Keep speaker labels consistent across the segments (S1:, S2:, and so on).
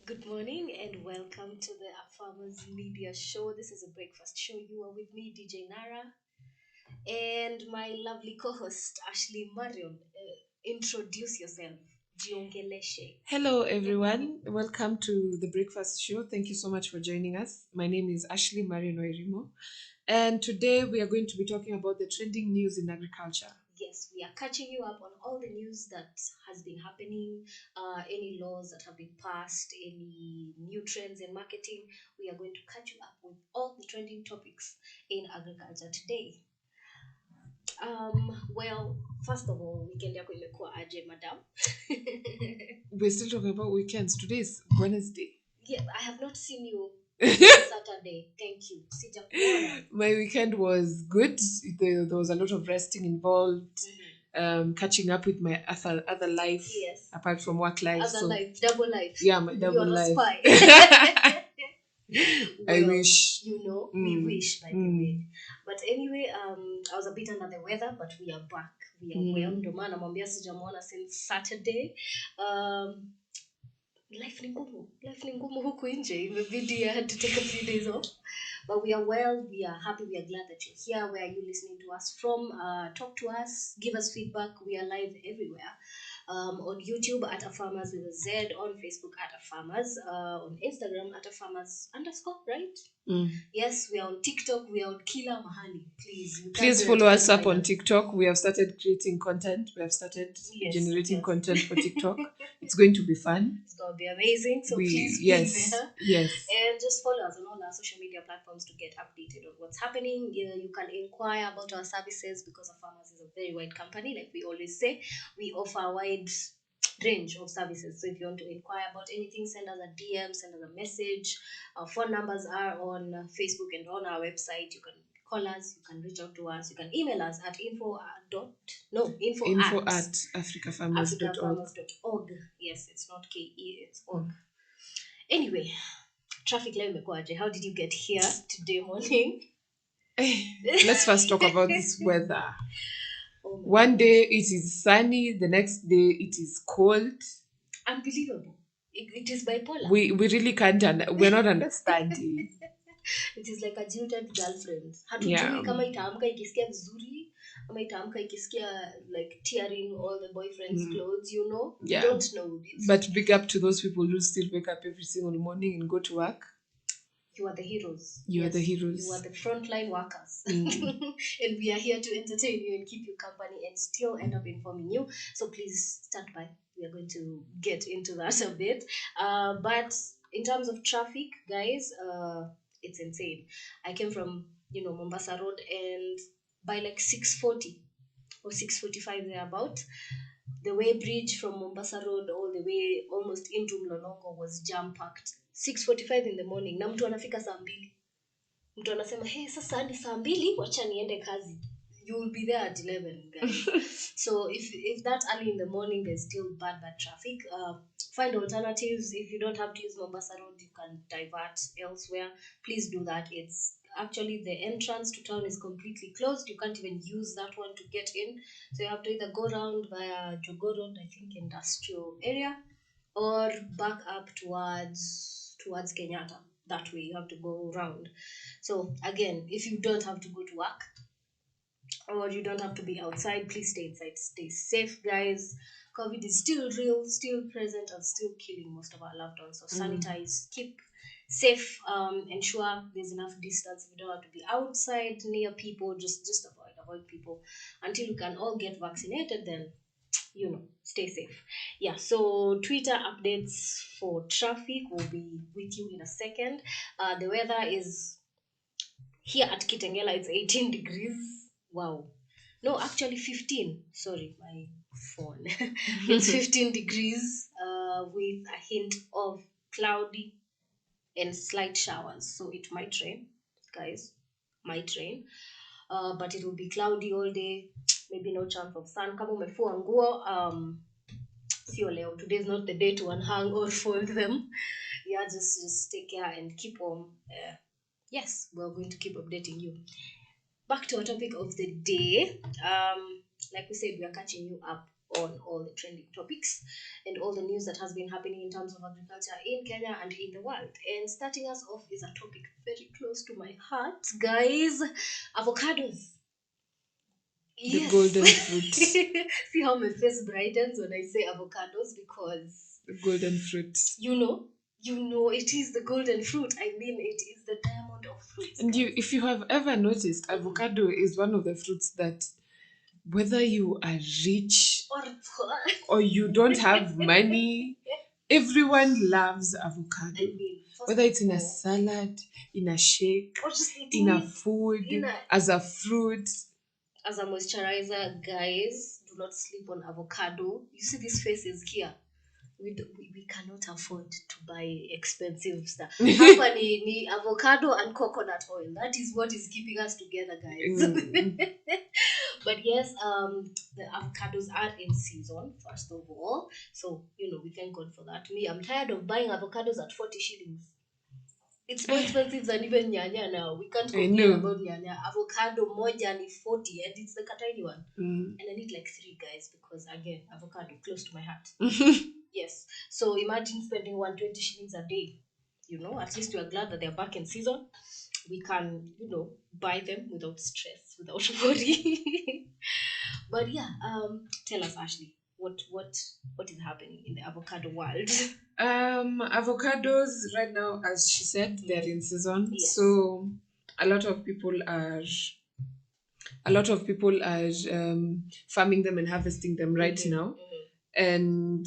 S1: Good morning and welcome to the Farmers Media Show. This is a breakfast show. You are with me, DJ Nara, and my lovely co-host Ashley Marion. Introduce yourself. Jiongeleshe.
S2: Hello, everyone. Welcome to the Breakfast Show. Thank you so much for joining us. My name is Ashley Marion Wairimo, and today we are going to be talking about the trending news in agriculture.
S1: Yes, we are catching you up on all the news that has been happening, any laws that have been passed, any new trends in marketing. We are going to catch you up with all the trending topics in agriculture today. Well, first of all, weekend yako imekuwa aje, madam?
S2: We're still talking about weekends. Today is Wednesday.
S1: Yeah, I have not seen you Saturday. Thank you. Sijakuona.
S2: My weekend was good. There was a lot of resting involved, catching up with my other life
S1: Yes.
S2: apart from work life.
S1: Other
S2: So,
S1: life, double life.
S2: yeah, my double
S1: You're a
S2: life.
S1: spy.
S2: I
S1: Well,
S2: wish.
S1: we
S2: Mm,
S1: wish, by the
S2: mm.
S1: way. But anyway, I was a bit under the weather, but we are back. We are well. Ndio maana namwambia sijamuona since Saturday. Life ni ngumu huku nje, imebidi I had to take a few days off, but we are well, we are happy, we are glad that you're here. Where are you listening to us from? Talk to us, give us feedback. We are live everywhere, on YouTube at a farmers with a Z, on Facebook at a farmers, on Instagram at a farmers underscore, right?
S2: Mm.
S1: Yes, we are on TikTok, we are on kila mahali. Please, you can't
S2: Please
S1: do it
S2: follow us
S1: just
S2: up
S1: by
S2: on
S1: us.
S2: TikTok. We have started creating content. We have started
S1: Yes,
S2: generating
S1: yes.
S2: content for TikTok. It's going to be fun.
S1: It's gonna be amazing, so please be
S2: Yes,
S1: there.
S2: yes.
S1: And just follow us on all our social media platforms to get updated on what's happening. You can inquire about our services because of Farmers is a very wide company. Like we always say, we offer a wide range of services. So if you want to inquire about anything, send us a DM, send us a message. Our phone numbers are on Facebook and on our website. You can call us, you can reach out to us, you can email us at info
S2: Info at africafarmers.org.
S1: africafarmers.org. Yes, it's not KE, it's org. Anyway, traffic leo imekuwaje? How did you get here today morning?
S2: Let's first talk about this weather.
S1: Oh my
S2: One
S1: God.
S2: day it is sunny, the next day it is cold.
S1: Unbelievable. It is bipolar.
S2: We really can't, we're not understanding.
S1: It is like a jilted girlfriend. Hatujui
S2: Yeah.
S1: kama itaamka ikisikia vizuri ama itaamka ikisikia like tearing all the boyfriend's clothes, you know?
S2: Yeah.
S1: We don't know.
S2: But big up to those people who still wake up every single morning and go to work.
S1: You are the heroes.
S2: You are the heroes.
S1: You are the frontline workers. And we are here to entertain you and keep you company and still end up informing you. So please stand by. We are going to get into that a bit. But in terms of traffic, guys, it's insane. I came from, Mombasa Road, and by like 6:40 or 6:45 thereabout, the way bridge from Mombasa Road all the way almost into Mlolongo was jam packed. 6:45 in the morning, na mtu anafika saa mbili. Mtu anasema hey, sasa ni saa mbili, wacha niende kazi. You will be there at 11, guys. So if that early in the morning there's still bad traffic, find alternatives. If you don't have to use Mombasa Road, you can divert elsewhere. Please do that. It's actually the entrance to town is completely closed. You can't even use that one to get in. So you have to either go around via Jogo Road, I think industrial area, or back up towards Kenyatta. That way you have to go around. So again, if you don't have to go to work or you don't have to be outside, please stay inside. Stay safe, guys. COVID is still real, still present, and still killing most of our loved ones. So sanitize, keep safe, ensure there's enough distance. If you don't have to be outside near people, just avoid people until we can all get vaccinated. Then stay safe. Yeah, so Twitter updates for traffic will be with you in a second. The weather is here at Kitengela, it's 18 degrees. Wow. No, actually 15. Sorry, my phone. It's 15 degrees, with a hint of cloudy and slight showers. So it might rain, guys. Might rain. But it will be cloudy all day. Maybe no chance of sun. Kama umefua nguo, sio leo. Today is not the day to unhang or fold them. Yeah, just take care and keep warm. Yes, we're going to keep updating you. Back to our topic of the day. Like we said, we are catching you up on all the trending topics and all the news that has been happening in terms of agriculture in Kenya and in the world. And starting us off is a topic very close to my heart, guys. Avocados.
S2: The
S1: Yes.
S2: golden fruit.
S1: See how my face brightens when I say avocados, because
S2: The golden fruit.
S1: you know it is the golden fruit. I mean, it is the diamond of fruits.
S2: And if you have ever noticed, avocado is one of the fruits that, whether you are rich or you don't have money, everyone loves avocado.
S1: I mean, first
S2: Whether it's in
S1: of
S2: a
S1: all,
S2: salad, in a shake,
S1: or just
S2: in a
S1: eating it
S2: food,
S1: in a-
S2: as a fruit.
S1: as a moisturizer. Guys, do not sleep on avocado. You see these faces here. We cannot afford to buy expensive stuff. Hapa ni avocado and coconut oil. That is what is keeping us together, guys. But yes, the avocados are in season, first of all. So, we thank God for that. Me, I'm tired of buying avocados at 40 shillings. It's more expensive than even nyanya now. We can't
S2: I
S1: complain
S2: know.
S1: about nyanya. Avocado moja ni 40 and it's the tiny one.
S2: Mm.
S1: And I need like 3 guys because, again, avocado close to my heart. Yes. So imagine spending 120 shillings a day. At least we are glad that they're back in season. We can, buy them without stress, without worry. But yeah, tell us, Ashley, what is happening in the avocado world?
S2: Avocados right now, as she said, they're in season.
S1: Yes.
S2: So a lot of people are farming them and harvesting them right now. And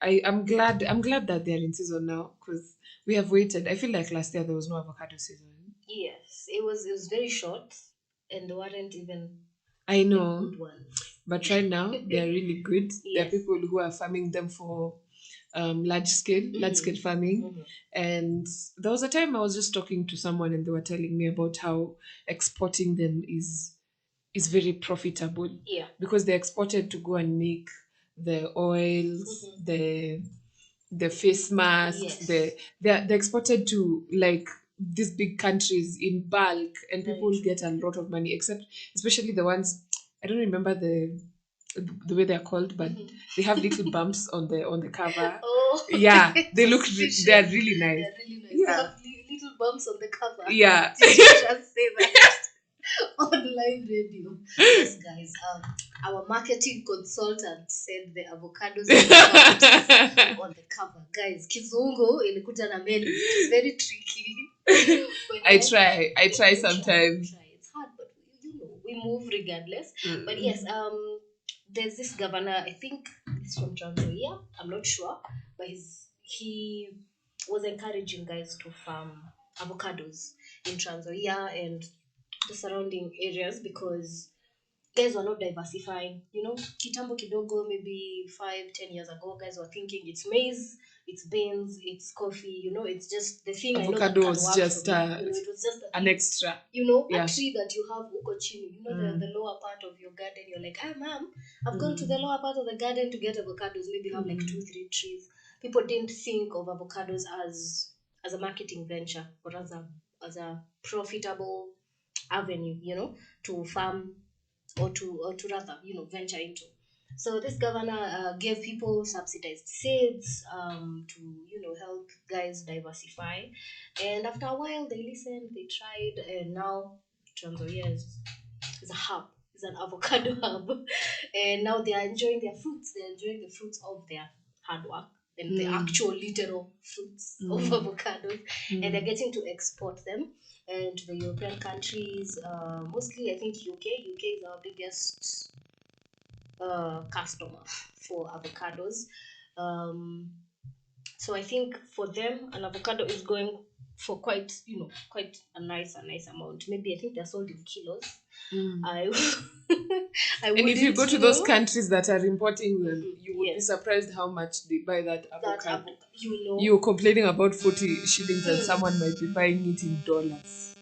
S2: I'm glad that they're in season now, because we have waited. I feel like last year there was no avocado season.
S1: Yes, it was very short, and there weren't even
S2: I know,
S1: good ones.
S2: but right now they're really good. There are
S1: Yes.
S2: people who are farming them for large scale farming. And there was a time I was just talking to someone and they were telling me about how exporting them is very profitable.
S1: Yeah.
S2: Because they're exported to go and make the oils, the face masks.
S1: Yes.
S2: They're exported to like these big countries in bulk, and people
S1: Very true.
S2: get a lot of money, except especially the ones, I don't remember the way they're called, but they have little bumps on the cover.
S1: Oh,
S2: Yeah, they look
S1: suspicious.
S2: they're really nice.
S1: They're really nice.
S2: Yeah.
S1: They have little bumps on the cover.
S2: Yeah.
S1: Did you just say that on live radio? Yes, guys. Our marketing consultant said the avocados have bumps on the cover. Guys, kizungu ilikuja na menu. It's very tricky. But
S2: I try sometimes.
S1: It's hard, but we move regardless.
S2: Mm.
S1: But yes, there's this governor, I think he's from Trans Nzoia, I'm not sure, but he was encouraging guys to farm avocados in Trans Nzoia and the surrounding areas, because guys were not diversifying. Kitambo kidogo, maybe 5-10 years ago, guys were thinking it's maize, it's beans, it's coffee. It's just the thing.
S2: Avocado
S1: I know that
S2: was
S1: can work
S2: just
S1: for me. It was just
S2: an extra.
S1: a tree that you have uko chini, the lower part of your garden. You're like, ma'am, I've gone to the lower part of the garden to get avocados. Maybe you have like 2-3 trees. People didn't think of avocados as a marketing venture or as a profitable avenue, to farm or to rather, venture into. So this governor gave people subsidized seeds to help guys diversify, and after a while they listened, they tried, and now Trans Nzoia is a hub, is an avocado hub, and now they are enjoying their fruits. They are enjoying the fruits of their hard work and the actual literal fruits of avocados, and they're getting to export them and to the European countries. Mostly, I think UK is our biggest customer for avocados. So I think for them, an avocado is going for quite a nice amount. Maybe I think they're sold in kilos. I
S2: And if you go to those countries that are importing them, you would be
S1: Yes.
S2: surprised how much they buy that avocado.
S1: You're
S2: complaining about 40 shillings and someone might be buying it in dollars.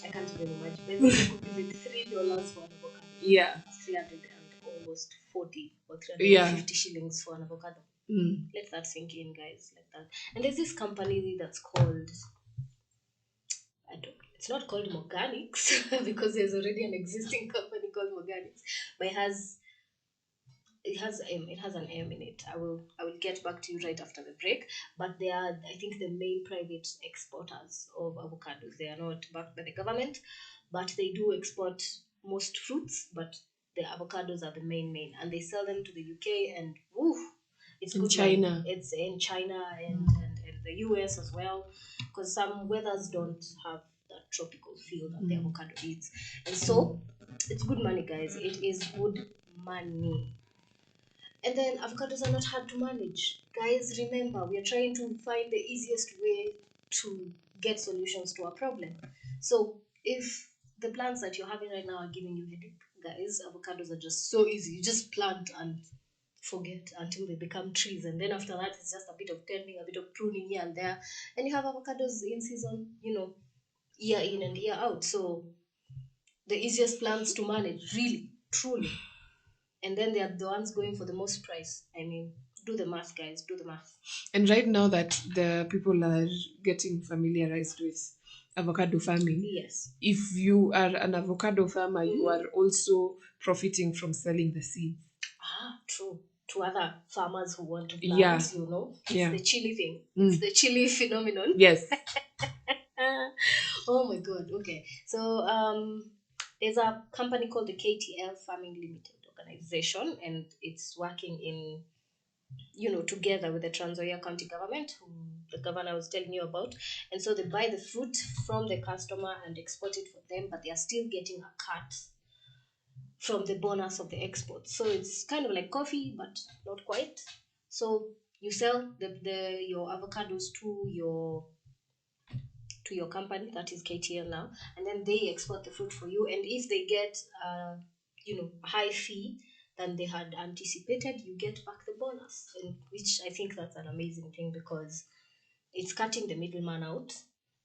S1: I can't even imagine. Maybe it could be like $3 for an avocado.
S2: Yeah.
S1: 300 and almost 40 or 350 shillings for an avocado. Let that sink in, guys. Like that. And there's this company that's called, it's not called Morganics because there's already an existing company called Morganics, but it has it has M. It has an M in it. I will get back to you right after the break. But they are, I think, the main private exporters of avocados. They are not backed by the government, but they do export most fruits. But the avocados are the main, and they sell them to the UK and woo, it's
S2: In
S1: good money.
S2: China.
S1: It's in China and the US as well, because some weathers don't have that tropical feel that the avocado is, and so it's good money, guys. It is good money. And then avocados are not hard to manage. Guys, remember, we are trying to find the easiest way to get solutions to a problem. So if the plants that you're having right now are giving you headache, guys, avocados are just so easy. You just plant and forget until they become trees. And then after that, it's just a bit of tending, a bit of pruning here and there. And you have avocados in season, year in and year out. So the easiest plants to manage, really, truly. And then they are the ones going for the most price. I mean, do the math, guys. Do the math.
S2: And right now that the people are getting familiarized with avocado farming,
S1: Yes.
S2: if you are an avocado farmer, you are also profiting from selling the seeds.
S1: True. To other farmers who want to plant,
S2: Yeah.
S1: It's
S2: Yeah.
S1: the chili thing. It's the chili phenomenon.
S2: Yes.
S1: Oh my god. Okay. So there's a company called the KTL Farming Limited organization, and it's working in together with the Trans Nzoia County government, who the governor was telling you about. And so they buy the fruit from the customer and export it for them, but they are still getting a cut from the bonus of the export. So it's kind of like coffee, but not quite. So you sell your avocados to your company, that is KTL now, and then they export the fruit for you. And if they get a high fee than they had anticipated, you get back the bonus, and which I think that's an amazing thing, because it's cutting the middleman out.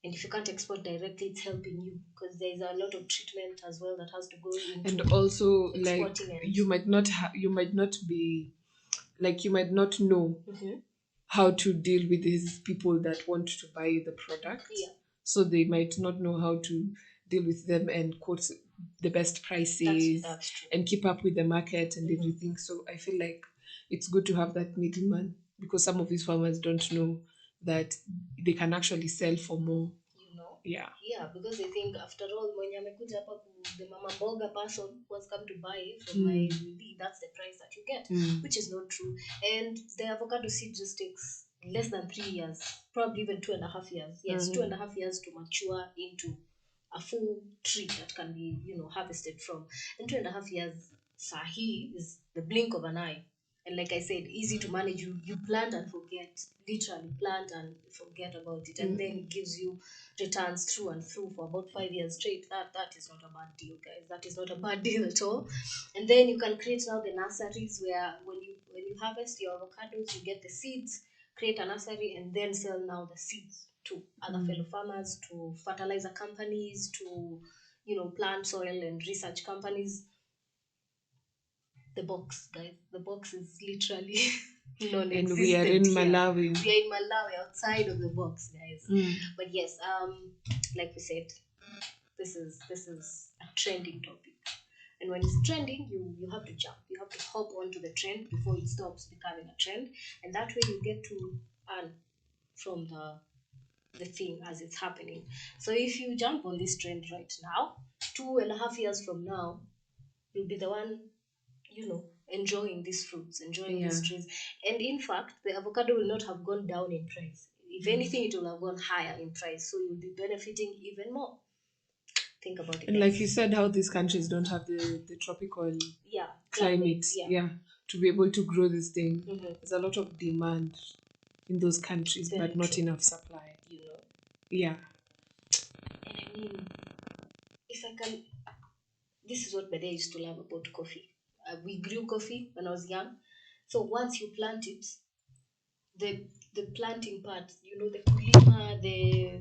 S1: And if you can't export directly, it's helping you, because there's a lot of treatment as well that has to go into
S2: And also, like,
S1: exporting
S2: you might not be, like, you might not know how to deal with these people that want to buy the product.
S1: Yeah.
S2: So they might not know how to deal with them and quote the best prices
S1: That's true.
S2: and keep up with the market and everything. So I feel like it's good to have that middleman, because some of these farmers don't know that they can actually sell for more. Yeah.
S1: Yeah, because they think, after all, mwenye amekuja hapa the mama mboga person who has come to buy from my baby, that's the price that you get, which is not true. And the avocado seed just takes less than 3 years, probably even 2.5 years. Yes, 2.5 years to mature into a full tree that can be, harvested from. And 2.5 years, sahi, is the blink of an eye. And like I said, easy to manage. You plant and forget, literally plant and forget about it, and then it gives you returns through and through for about 5 years straight. That is not a bad deal, guys. That is not a bad deal at all. And then you can create now the nurseries, where when you harvest your avocados, you get the seeds, create a nursery, and then sell now the seeds to other fellow farmers, to fertilizer companies, to plant soil and research companies. The box, guys. The box is literally non-existent.
S2: And we are in
S1: here.
S2: Malawi.
S1: We are in Malawi, outside of the box, guys. But yes, like we said, this is a trending topic. And when it's trending, you have to jump. You have to hop onto the trend before it stops becoming a trend. And that way you get to earn from the thing as it's happening. So if you jump on this trend right now, 2.5 years from now, you'll be the one, enjoying these fruits, enjoying these trees. And in fact, the avocado will not have gone down in price. If anything, it will have gone higher in price. So you'll be benefiting even more. Think about it.
S2: And like you said, how these countries don't have the tropical climate.
S1: Yeah.
S2: To be able to grow this thing. There's a lot of demand in those countries, but not enough supply. Yeah.
S1: And I mean, if I can, this is what I used to love about coffee. We grew coffee when I was young. So once you plant it, the planting part, the kulima, the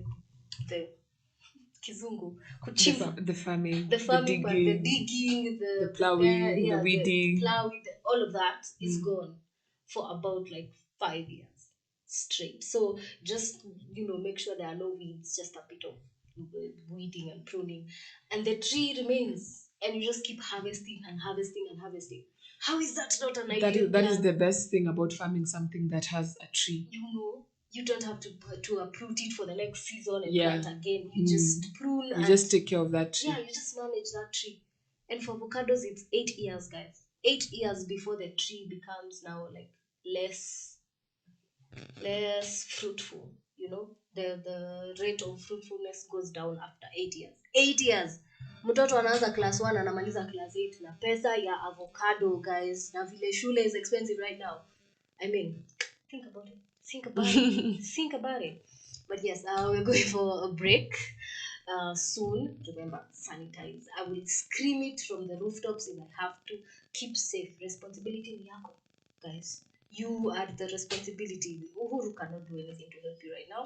S1: kizungu, kuchimba,
S2: The farming,
S1: the farming part, the digging,
S2: the plowing, the weeding,
S1: the plowing, all of that is gone for about like 5 years straight. So just make sure there are no weeds, just a bit of weeding and pruning, and the tree remains, and you just keep harvesting and harvesting and harvesting. How is that not an
S2: That
S1: ideal
S2: is, that is
S1: plan?
S2: the best thing about farming something that has a tree.
S1: You know, you don't have to uproot it for the next season and
S2: Yeah.
S1: plant again. You just prune
S2: You
S1: and
S2: just take care of that tree.
S1: yeah, you just manage that tree. And for avocados, it's 8 years, guys. 8 years before the tree becomes now like less fruitful. You know, the rate of fruitfulness goes down after 8 years. 8 years. Mtoto anaanza class 1 anamaliza class 8 na pesa ya avocado, guys. Na vile shule is expensive right now. I mean, think about it. Think about it. Think about it. But yes, we're going for a break soon. Remember, sanitize. I will scream it from the rooftops if I have to. Keep safe. Responsibility ni yako, guys. You are the responsibility. Uhuru cannot do anything to help you right now.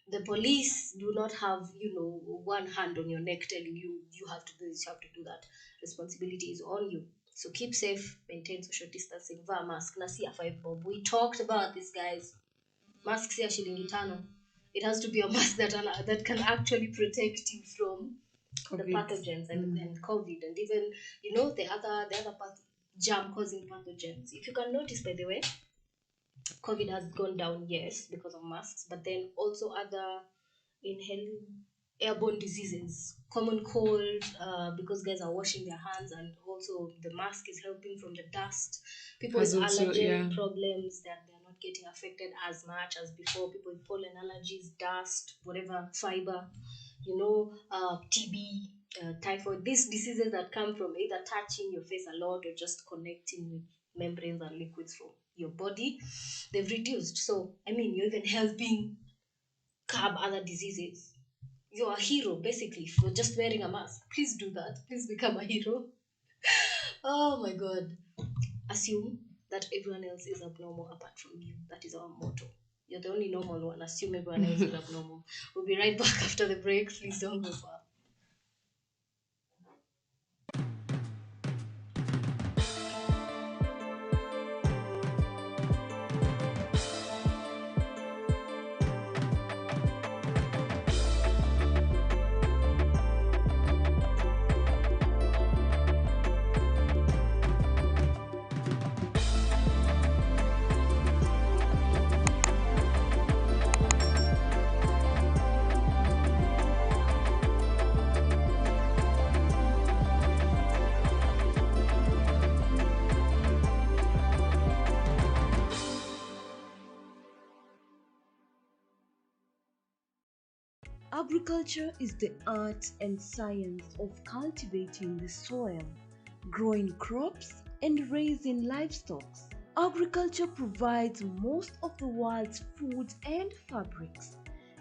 S1: The police do not have, one hand on your neck telling you you have to do this, you have to do that. Responsibility is on you. So keep safe, maintain social distancing, wear mask. Na si ya 5 bob. We talked about this, guys. Mask si ya shilingi tano. It has to be a mask that can actually protect you from the pathogens and COVID, and even the other germ causing pathogens. If you can notice, by the way, COVID has gone down, yes, because of masks, but then also other inhaling airborne diseases, common cold, because guys are washing their hands, and also the mask is helping from the dust. People with allergen problems, that they're not getting affected as much as before. People with pollen allergies, dust, whatever, fiber, TB, typhoid, these diseases that come from either touching your face a lot or just connecting with membranes and liquids from your body, they've reduced. So, I mean, you're even helping curb other diseases. You're a hero, basically, for just wearing a mask. Please do that. Please become a hero. Oh my God. Assume that everyone else is abnormal apart from you. That is our motto. You're the only normal one. Assume everyone else is abnormal. We'll be right back after the break. Please don't go far.
S3: Agriculture is the art and science of cultivating the soil, growing crops, and raising livestock. Agriculture provides most of the world's food and fabrics.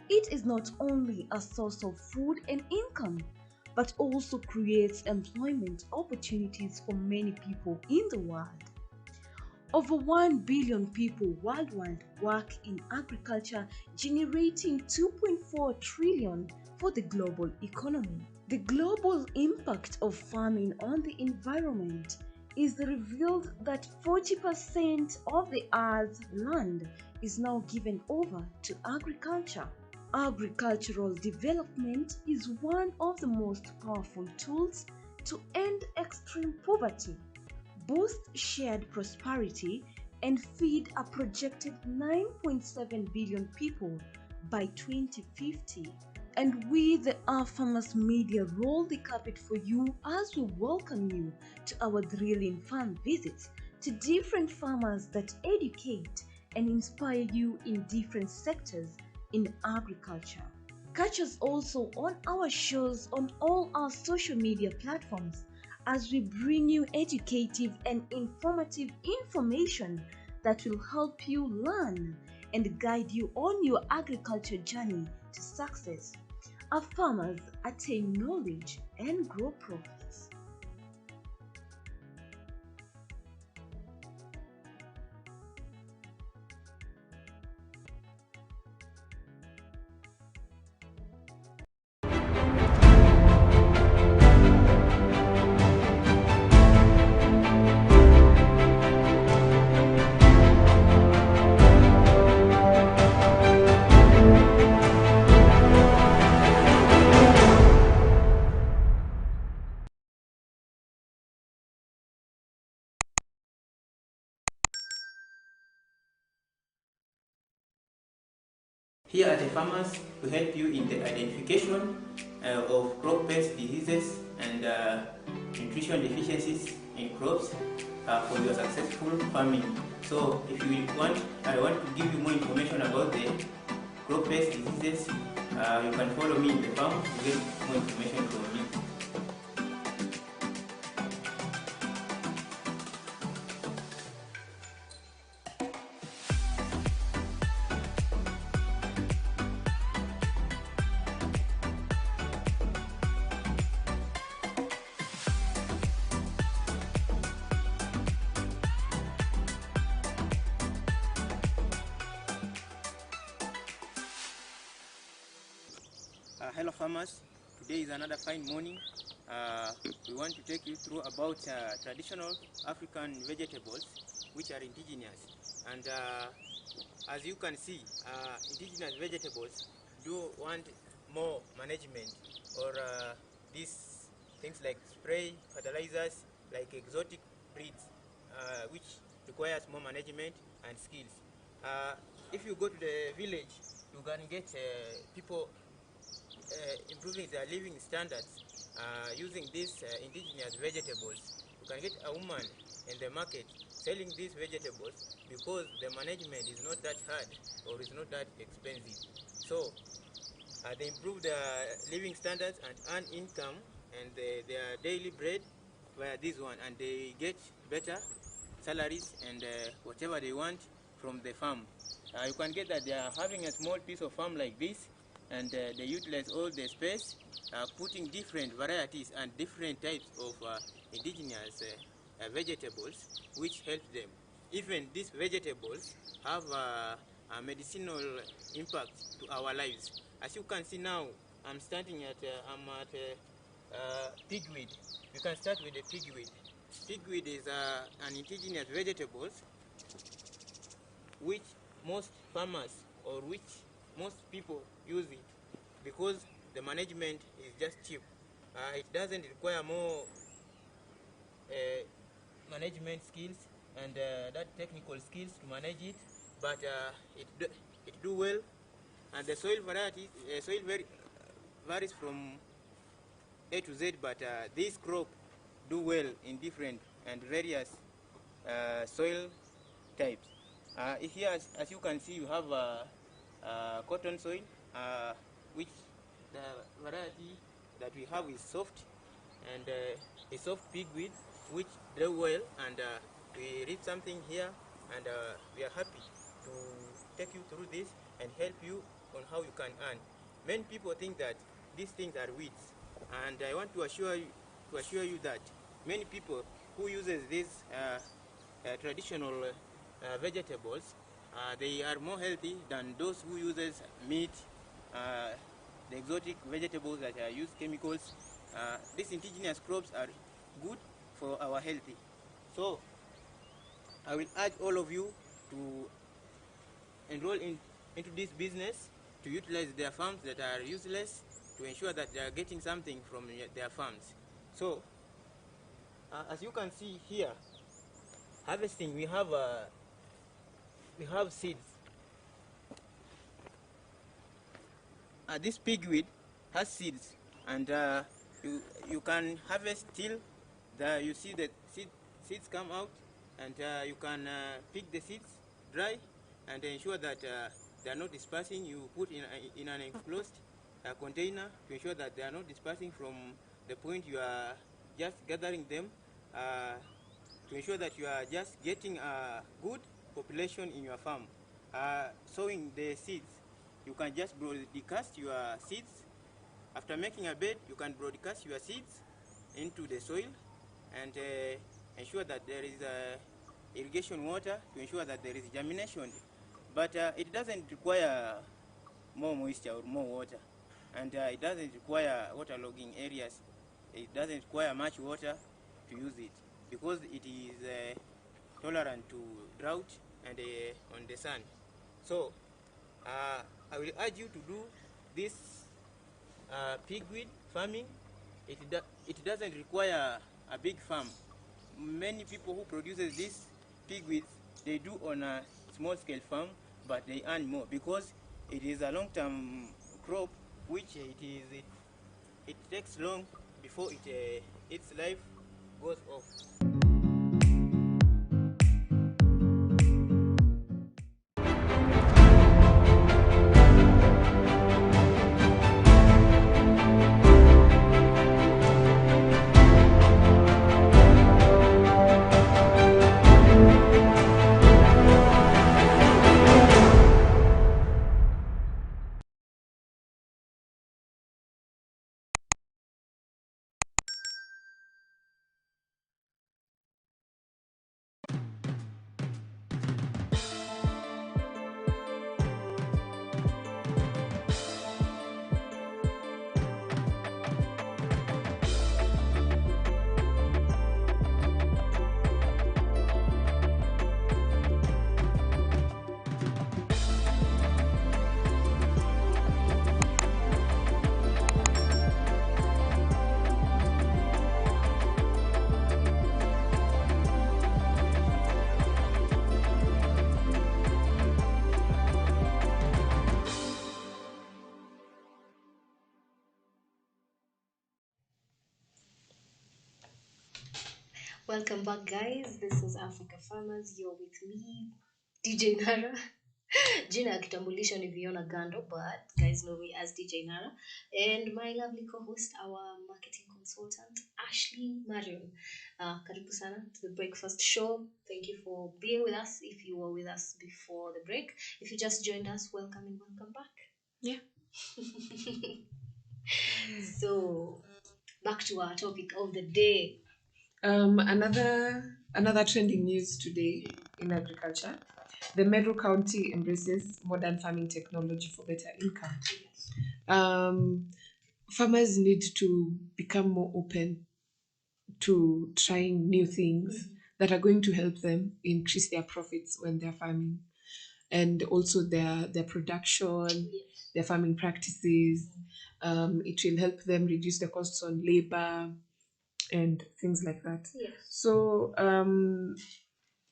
S3: It is not only a source of food and income, but also creates employment opportunities for many people in the world. Over 1 billion people worldwide work in agriculture, generating 2.4 trillion for the global economy. The global impact of farming on the environment is revealed that 40% of the Earth's land is now given over to agriculture. Agricultural development is one of the most powerful tools to end extreme poverty, boost shared prosperity, and feed a projected 9.7 billion people by 2050. And we, the Our Farmers Media, roll the carpet for you as we welcome you to our thrilling farm visits to different farmers that educate and inspire you in different sectors in agriculture. Catch us also on our shows on all our social media platforms as we bring you educative and informative information that will help you learn and guide you on your agriculture journey to success. Our farmers attain knowledge and grow profit.
S4: Here at the Farmers, we help you in the identification of crop pest diseases and nutrition deficiencies in crops for your successful farming. So if you want, I want to give you more information about the crop pest diseases, you can follow me in the farm to get more information from me. Hello farmers, today is another fine morning. We want to take you through about traditional African vegetables which are indigenous, and as you can see, indigenous vegetables do want more management, or these things like spray fertilizers, like exotic breeds, which requires more management and skills. If you go to the village, you can get people improving their living standards using these indigenous vegetables. You can get a woman in the market selling these vegetables because the management is not that hard or is not that expensive. So they improve their living standards and earn income and their daily bread via this one, and they get better salaries and whatever they want from the farm. You can get that they are having a small piece of farm like this, and they utilize all the space, putting different varieties and different types of indigenous vegetables which help them. Even these vegetables have a medicinal impact to our lives. As you can see now, I'm at pigweed. We can start with the pigweed. Pigweed is an indigenous vegetable which most farmers or which most people use it because the management is just cheap. It doesn't require more management skills and that technical skills to manage it, but it do well, and the soil variety varies from A to Z, but this crop do well in different and various soil types. Here, as you can see, you have cotton soil, which the variety that we have is soft, and a soft pigweed, which do well, and we read something here, and we are happy to take you through this and help you on how you can earn. Many people think that these things are weeds, and I want to assure you that many people who uses these traditional vegetables, they are more healthy than those who uses meat, the exotic vegetables that use chemicals. These indigenous crops are good for our healthy. So I will urge all of you to enroll into this business, to utilize their farms that are useless, to ensure that they are getting something from their farms. So as you can see here, harvesting, we have seeds. This pigweed has seeds, and you can harvest till you see the seeds come out, and you can pick the seeds dry and ensure that they are not dispersing. You put in an enclosed container to ensure that they are not dispersing from the point you are just gathering them, to ensure that you are just getting a good population in your farm. Sowing the seeds, you can just broadcast your seeds. After making a bed, you can broadcast your seeds into the soil and ensure that there is irrigation water to ensure that there is germination. But it doesn't require more moisture or more water, and it doesn't require waterlogging areas. It doesn't require much water to use it because it is tolerant to drought and on the sun. So I will urge you to do this pigweed farming. It doesn't require a big farm. Many people who produces these pigweeds, they do on a small scale farm, but they earn more because it is a long-term crop, which it takes long before its life goes off.
S1: Welcome back, guys. This is Africa Farmers. You're with me, DJ Nara. Jina ya kitambulisho ni Viona Gando, but guys know me as DJ Nara. And my lovely co-host, our marketing consultant, Ashley Marion. Karibu sana to the breakfast show. Thank you for being with us. If you were with us before the break, if you just joined us, welcome and welcome back.
S2: Yeah.
S1: So, back to our topic of the day.
S2: Another trending news today in agriculture. The Meru County embraces modern farming technology for better income. Farmers need to become more open to trying new things that are going to help them increase their profits when they're farming, and also their production, their farming practices. It will help them reduce the costs on labor and things like that.
S1: Yes.
S2: So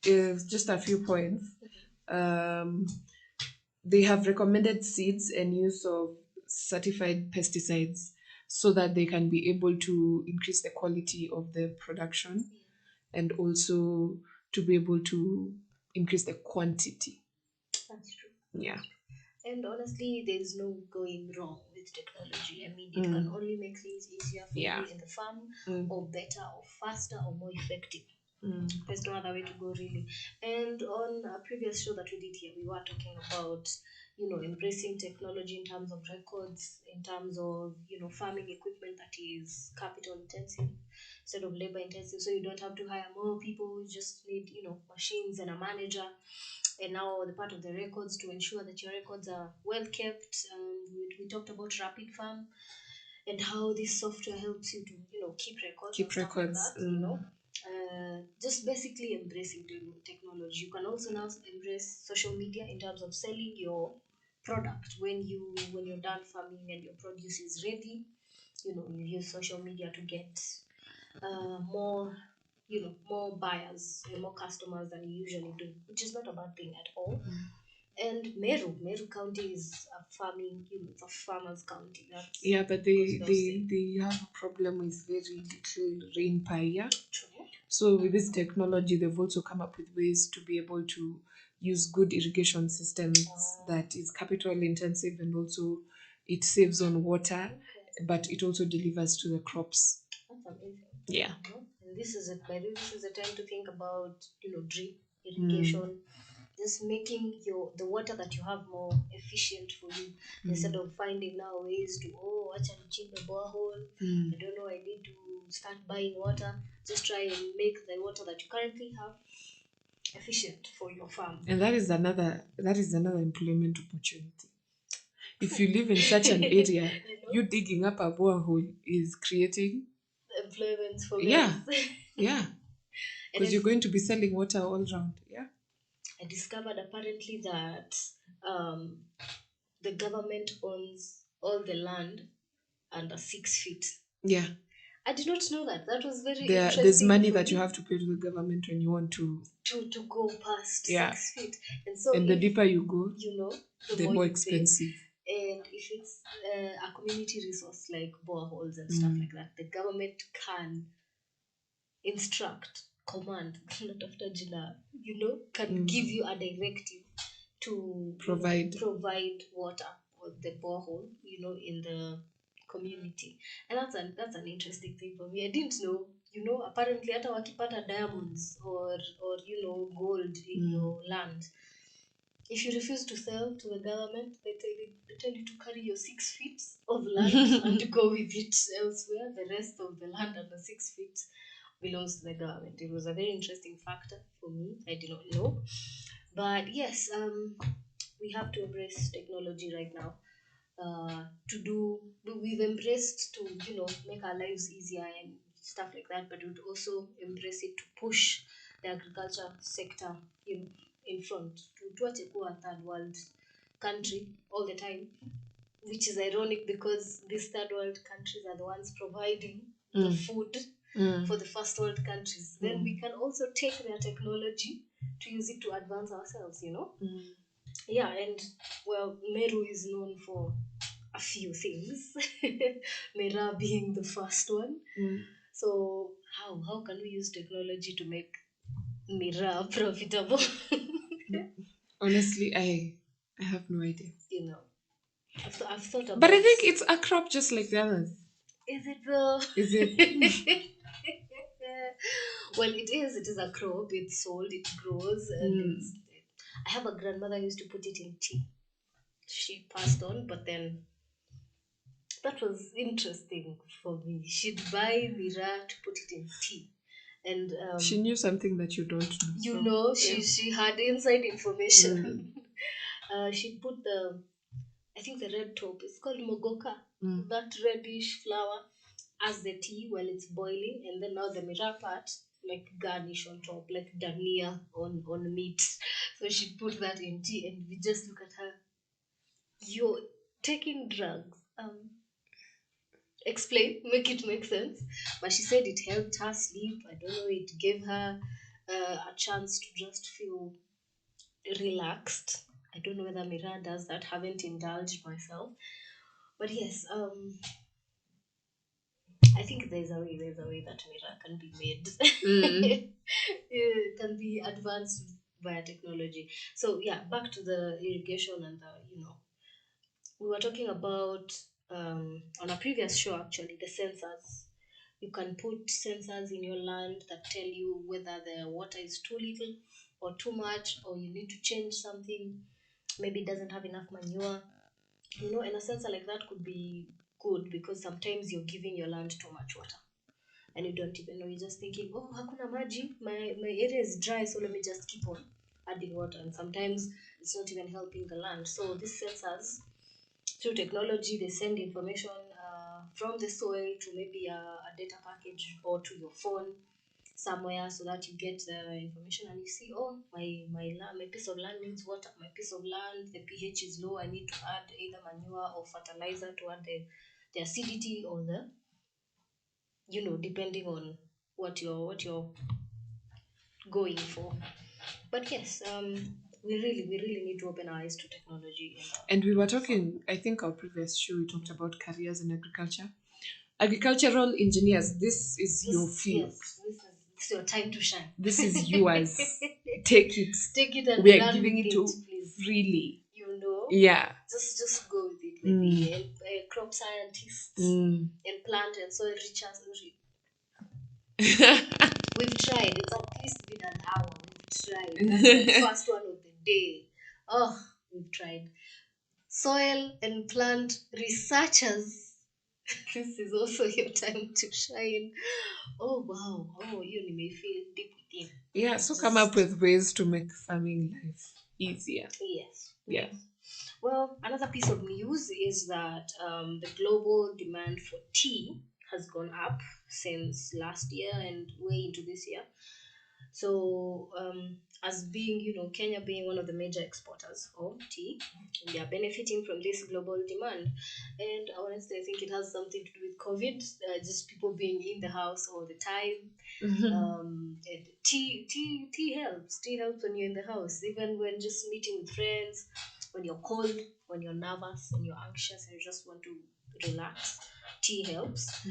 S2: just a few points. They have recommended seeds and use of certified pesticides so that they can be able to increase the quality of the production and also to be able to increase the quantity.
S1: That's true.
S2: Yeah.
S1: And honestly, there's no going wrong with technology. I mean, it can only make things easier for you in the farm, or better, or faster, or more effective. There's no other way to go, really. And on a previous show that we did here, we were talking about, embracing technology in terms of records, in terms of, farming equipment that is capital intensive instead of labor intensive. So you don't have to hire more people, you just need, machines and a manager. And now the part of the records, to ensure that your records are well kept. We talked about Rapid Farm and how this software helps you to keep records. Like that, just basically embracing technology. You can also now embrace social media in terms of selling your product when you're done farming and your produce is ready. You use social media to get more more buyers and more customers than you usually do, which is not a bad thing at all. And Meru County is a farming, it's a farmers county.
S2: But they have a problem with very little rain per year.
S1: True.
S2: So with this technology, they've also come up with ways to be able to use good irrigation systems that is capital intensive, and also it saves on water, but it also delivers to the crops.
S1: That's amazing.
S2: Yeah.
S1: And this is a time to think about drip irrigation, just making the water that you have more efficient for you, instead of finding now ways to acha nichimbe borehole. I don't know, I need to start buying water. Just try and make the water that you currently have efficient for your farm.
S2: And that is another employment opportunity. If you live in such an area, you digging up a borehole is creating
S1: employment for
S2: guys. Yeah. Because you're going to be selling water all around. Yeah.
S1: I discovered apparently that the government owns all the land under 6 feet.
S2: Yeah.
S1: I did not know that. That was very
S2: There's
S1: interesting
S2: money
S1: for
S2: that you
S1: me
S2: have to pay to the government when you want to.
S1: to go past
S2: Yeah.
S1: 6 feet. And so
S2: And the
S1: if,
S2: deeper you go,
S1: you know,
S2: the more
S1: you pay.
S2: expensive.
S1: And if it's a community resource like boreholes and stuff like that, the government can instruct, command, not after Jina, can give you a directive to
S2: Provide.
S1: provide water or the borehole, in the community. And that's an interesting thing for me. I didn't know, apparently hata wakipata diamonds or gold in your land, if you refuse to sell to the government, they tell you to carry your 6 feet of land and to go with it elsewhere. The rest of the land under 6 feet belongs to the government. It was a very interesting factor for me. I did not know. But yes, we have to embrace technology right now. We've embraced to, make our lives easier and stuff like that, but we'd also embrace it to push the agriculture sector, in front. Tuache kuwa a third world country all the time, which is ironic because these third world countries are the ones providing the food for the first world countries. Then we can also take their technology to use it to advance ourselves, Yeah, and well, Meru is known for a few things. Mera being the first one. So how can we use technology to make Mera profitable?
S2: Honestly, I have no idea.
S1: I've thought about.
S2: But I think it's a crop just like the others.
S1: Is it though?
S2: Is it?
S1: Well, it is. It is a crop. It's sold. It grows, and I have a grandmother who used to put it in tea. She passed on, but then that was interesting for me. She'd buy Mira to put it in tea, and
S2: She knew something that you don't know.
S1: She had inside information. She'd put I think the red top. It's called mogoka. That reddish flower as the tea while it's boiling, and then now the Mira part like garnish on top, like dania on meat. So she'd put that in tea, and we just look at her. You're taking drugs. Explain, make it make sense. But she said it helped her sleep. I don't know, it gave her a chance to just feel relaxed. I don't know whether Mira does that. Haven't indulged myself. But yes, I think there's a way that Mira can be made. It can be advanced via technology. So yeah, back to the irrigation and we were talking about on a previous show actually, the sensors. You can put sensors in your land that tell you whether the water is too little or too much, or you need to change something. Maybe it doesn't have enough manure. And a sensor like that could be good because sometimes you're giving your land too much water and you don't even know. You're just thinking, oh, hakuna maji, my area is dry, so let me just keep on adding water. And sometimes it's not even helping the land. So these sensors, through technology, they send information from the soil to maybe a data package or to your phone somewhere, so that you get the information and you see, oh, my piece of land needs water. My piece of land, the pH is low. I need to add either manure or fertilizer to add the acidity or the, depending on what you're going for. But yes, we really need to open our eyes to technology.
S2: And we were talking, I think our previous show, we talked about careers in agriculture. Agricultural engineers, this is your field.
S1: Yes, this is your time to shine.
S2: This is yours. Take it.
S1: Take it and
S2: we are
S1: run
S2: giving
S1: with
S2: it to
S1: please.
S2: Freely.
S1: Yeah. Just go with it. Maybe crop scientists
S2: Mm.
S1: and plant and soil researchers. We've tried. It's at least been an hour. We've tried. That's the first one of the day. Oh, we've tried. Soil and plant researchers. This is also your time to shine. Oh wow. Oh, you may feel deep within.
S2: Yeah, so come up with ways to make farming life easier.
S1: Yes.
S2: Yeah.
S1: Well, another piece of news is that the global demand for tea has gone up since last year and way into this year. So as being, Kenya being one of the major exporters of tea, we are benefiting from this global demand. And honestly, I think it has something to do with COVID, just people being in the house all the time. And tea helps. Tea helps when you're in the house, even when just meeting with friends, when you're cold, when you're nervous, when you're anxious, and you just want to relax. Tea helps.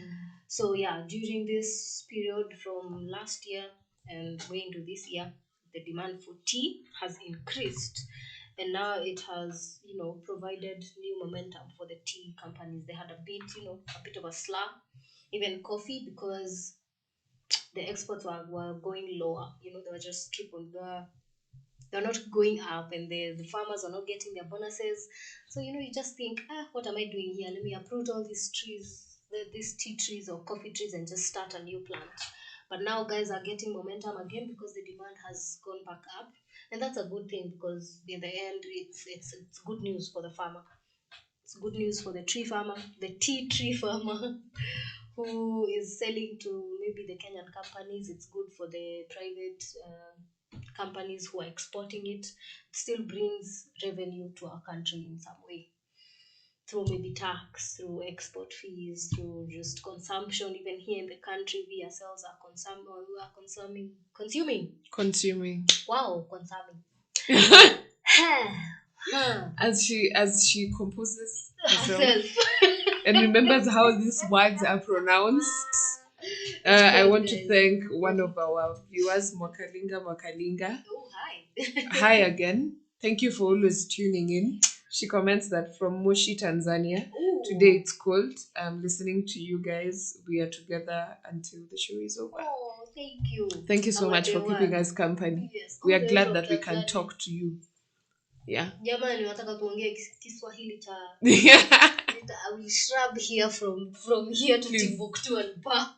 S1: So yeah, during this period from last year and going to this year, the demand for tea has increased, and now it has, provided new momentum for the tea companies. They had a bit of a slur, even coffee, because the exports were going lower. They were just keep on they're not going up, and the farmers are not getting their bonuses. So you just think, what am I doing here? Let me uproot all these trees, these tea trees or coffee trees, and just start a new plant. But now guys are getting momentum again because the demand has gone back up, and that's a good thing, because in the end it's good news for the farmer. It's good news for the tree farmer, the tea tree farmer, who is selling to maybe the Kenyan companies. It's good for the private companies who are exporting it. It still brings revenue to our country in some way, through maybe tax, through export fees, through just consumption. Even here in the country, we ourselves are consuming. Wow, consuming.
S2: As she composes herself
S1: Herself.
S2: and remembers how these words are pronounced. I want to thank one of our viewers, Mwakalinga.
S1: Oh, hi.
S2: Hi again. Thank you for always tuning in. She comments that from Moshi, Tanzania.
S1: Ooh.
S2: Today it's cold. I'm listening to you guys. We are together until the show is over.
S1: Oh, thank you.
S2: Thank you so much for keeping us company.
S1: Yes.
S2: We are glad that we can talk to you. Yeah.
S1: Jamani, wataka tuongee Kiswahili cha I will shrub here from here to
S2: Please.
S1: Timbuktu and back.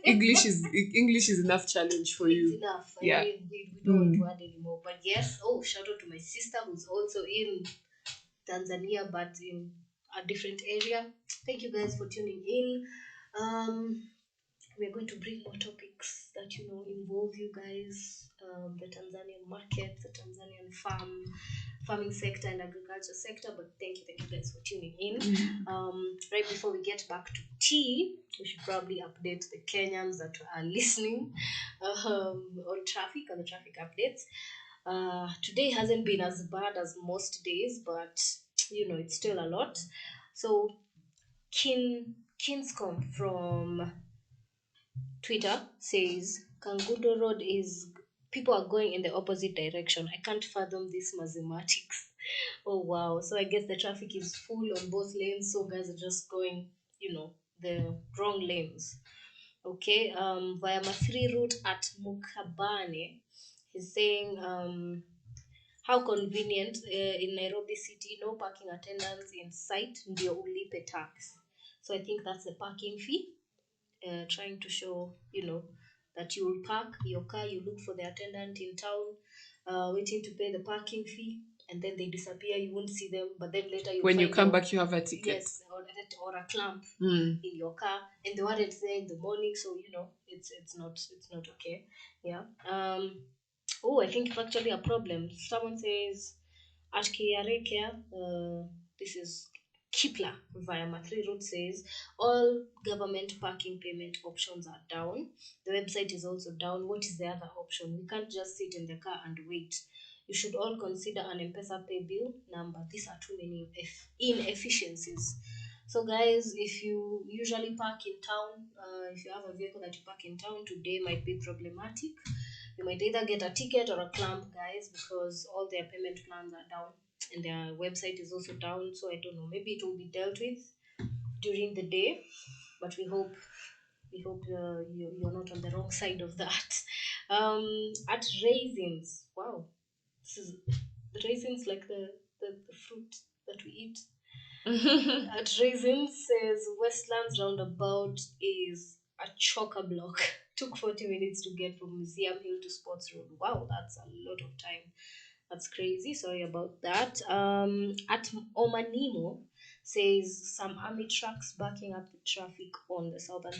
S2: English is enough challenge for
S1: It's
S2: you.
S1: enough.
S2: Yeah.
S1: We don't want to add anymore. But yes, shout out to my sister who's also in Tanzania, but in a different area. Thank you guys for tuning in. We're going to bring more topics that involve you guys, the Tanzanian market, the Tanzanian farming sector and agriculture sector. But thank you guys for tuning in. Right before we get back to tea, we should probably update the Kenyans that are listening on the traffic updates. Today hasn't been as bad as most days, but it's still a lot. So Kinscom from Twitter says Kangudo Road is people are going in the opposite direction. I can't fathom this mathematics. Oh wow. So I guess the traffic is full on both lanes, so guys are just going, the wrong lanes. Okay. Via Mathiri route at Mukabane, he's saying how convenient in Nairobi city, no parking attendants in sight, ndio ulipe tax. So I think that's the parking fee. Trying to show, that you will park your car, you look for the attendant in town, waiting to pay the parking fee, and then they disappear. You won't see them, but then later
S2: when you come back, you have a ticket.
S1: Yes, or a clamp in your car, and they weren't there in the morning, so it's not okay. Yeah. I think it's actually a problem. Someone says at KRA, this is Kipla via Mathri Road says all government parking payment options are down. The website is also down. What is the other option? We can't just sit in the car and wait. You should all consider an M-Pesa pay bill number. These are too many inefficiencies. So guys, if you usually park in town, if you have a vehicle that you park in town, today might be problematic. You might either get a ticket or a clamp, guys, because all their payment plans are down and their website is also down. So I don't know, maybe it will be dealt with during the day, but we hope you're not on the wrong side of that. At raisins, wow, this is the raisins, like the fruit that we eat. At raisins says Westlands roundabout is a chock-a-block. Took 40 minutes to get from Museum Hill to Sports Road. Wow, that's a lot of time. That's crazy. Sorry about that. At Omanimo says some army trucks backing up the traffic on the southern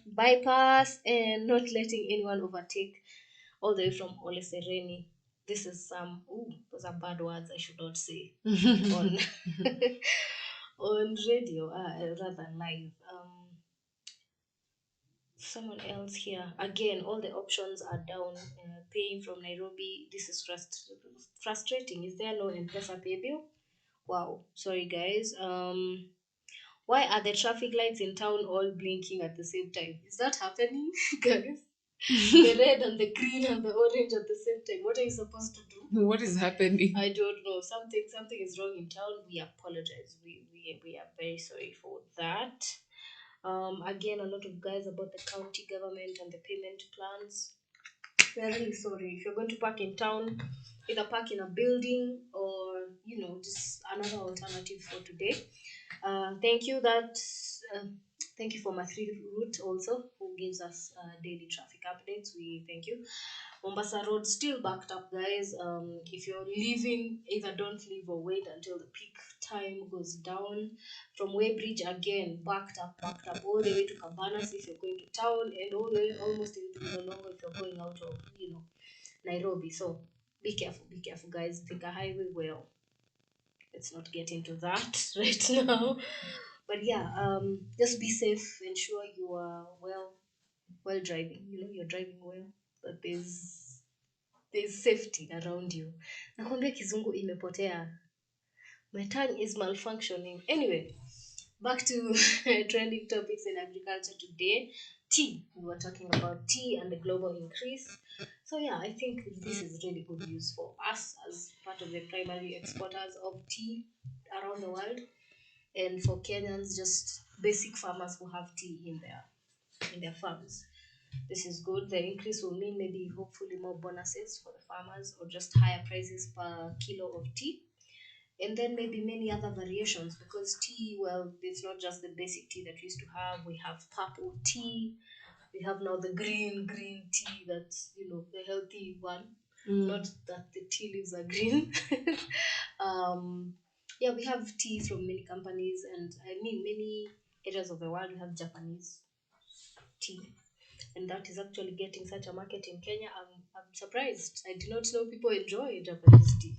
S1: bypass and not letting anyone overtake all the way from Ole Sereni. This is those are bad words I should not say on on radio, rather live. Someone else here again. All the options are down. Paying from Nairobi. This is frustrating. Is there no M-Pesa pay bill? Wow. Sorry, guys. Why are the traffic lights in town all blinking at the same time? Is that happening, guys? The red and the green and the orange at the same time. What are you supposed to do?
S2: What is happening?
S1: I don't know. Something is wrong in town. We apologize. We are very sorry for that. Again, a lot of guys about the county government and the payment plans. We are really sorry. If you're going to park in town, either park in a building or just another alternative for today. Thank you thank you for Mathri Route also, who gives us daily traffic updates. We thank you. Mombasa Road still backed up, guys. If you're leaving, either don't leave or wait until the peak time goes down. From Weybridge again, backed up all the way to Cabanas if you're going to town, and all the way almost into Mlolongo if you're going out of Nairobi. So be careful, guys. Think a highway well. Let's not get into that right now. But yeah, just be safe. Ensure you are well driving. You're driving well. That there's safety around you. Nakwambia kizungu imepotea. My tongue is malfunctioning. Anyway, back to trending topics in agriculture today. Tea. We were talking about tea and the global increase. So yeah, I think this is really good news for us as part of the primary exporters of tea around the world, and for Kenyans, just basic farmers who have tea in their farms. This is good. The increase will mean maybe hopefully more bonuses for the farmers or just higher prices per kilo of tea. And then maybe many other variations, because tea, well, it's not just the basic tea that we used to have. We have purple tea. We have now the green tea, that's the healthy one. Not that the tea leaves are green. Yeah, we have tea from many companies, and I mean many areas of the world. We have Japanese tea, and that is actually getting such a market in Kenya. I'm surprised. I did not know people enjoy Japanese tea.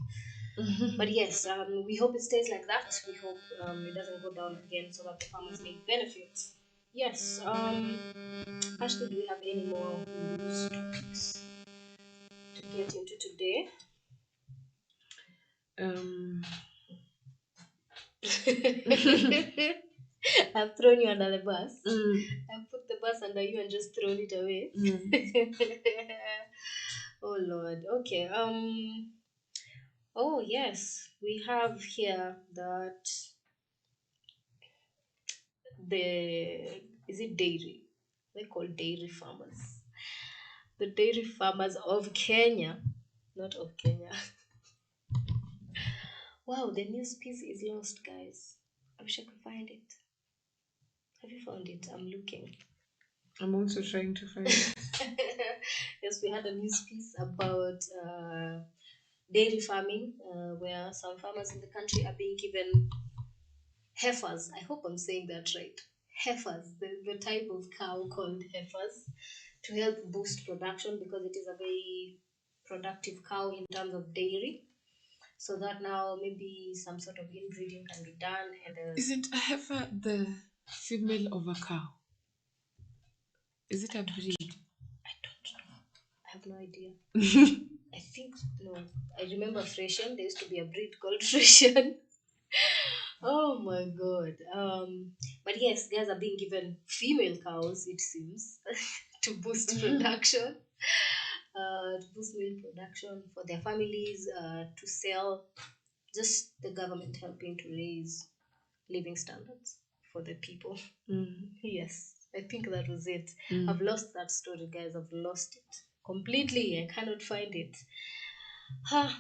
S1: But yes, we hope it stays like that. We hope it doesn't go down again, so that the farmers make benefits. Yes. Ashley, do we have any more news topics to get into today? I've thrown you under the bus. I've put the bus under you and just thrown it away. Oh Lord. Okay. Oh yes, we have here that is it dairy? They call dairy farmers. The dairy farmers of Kenya, not of Kenya. Wow, the news piece is lost, guys. I wish I could find it. Have you found it? I'm looking.
S2: I'm also trying to find it.
S1: Yes, we had a news piece about dairy farming, where some farmers in the country are being given heifers. I hope I'm saying that right. Heifers, the type of cow called heifers, to help boost production, because it is a very productive cow in terms of dairy. So that now maybe some sort of inbreeding can be done. And
S2: Isn't a heifer the female of a cow? Is it a breed?
S1: I don't know. I have no idea. I think no. I remember Frisian. There used to be a breed called Frisian. Oh my god. But yes, guys are being given female cows, it seems, to boost production. To boost milk production for their families, to sell. Just the government helping to raise living standards for the people. Yes, I think that was it. I've lost that story, guys. I've lost it completely. I cannot find it.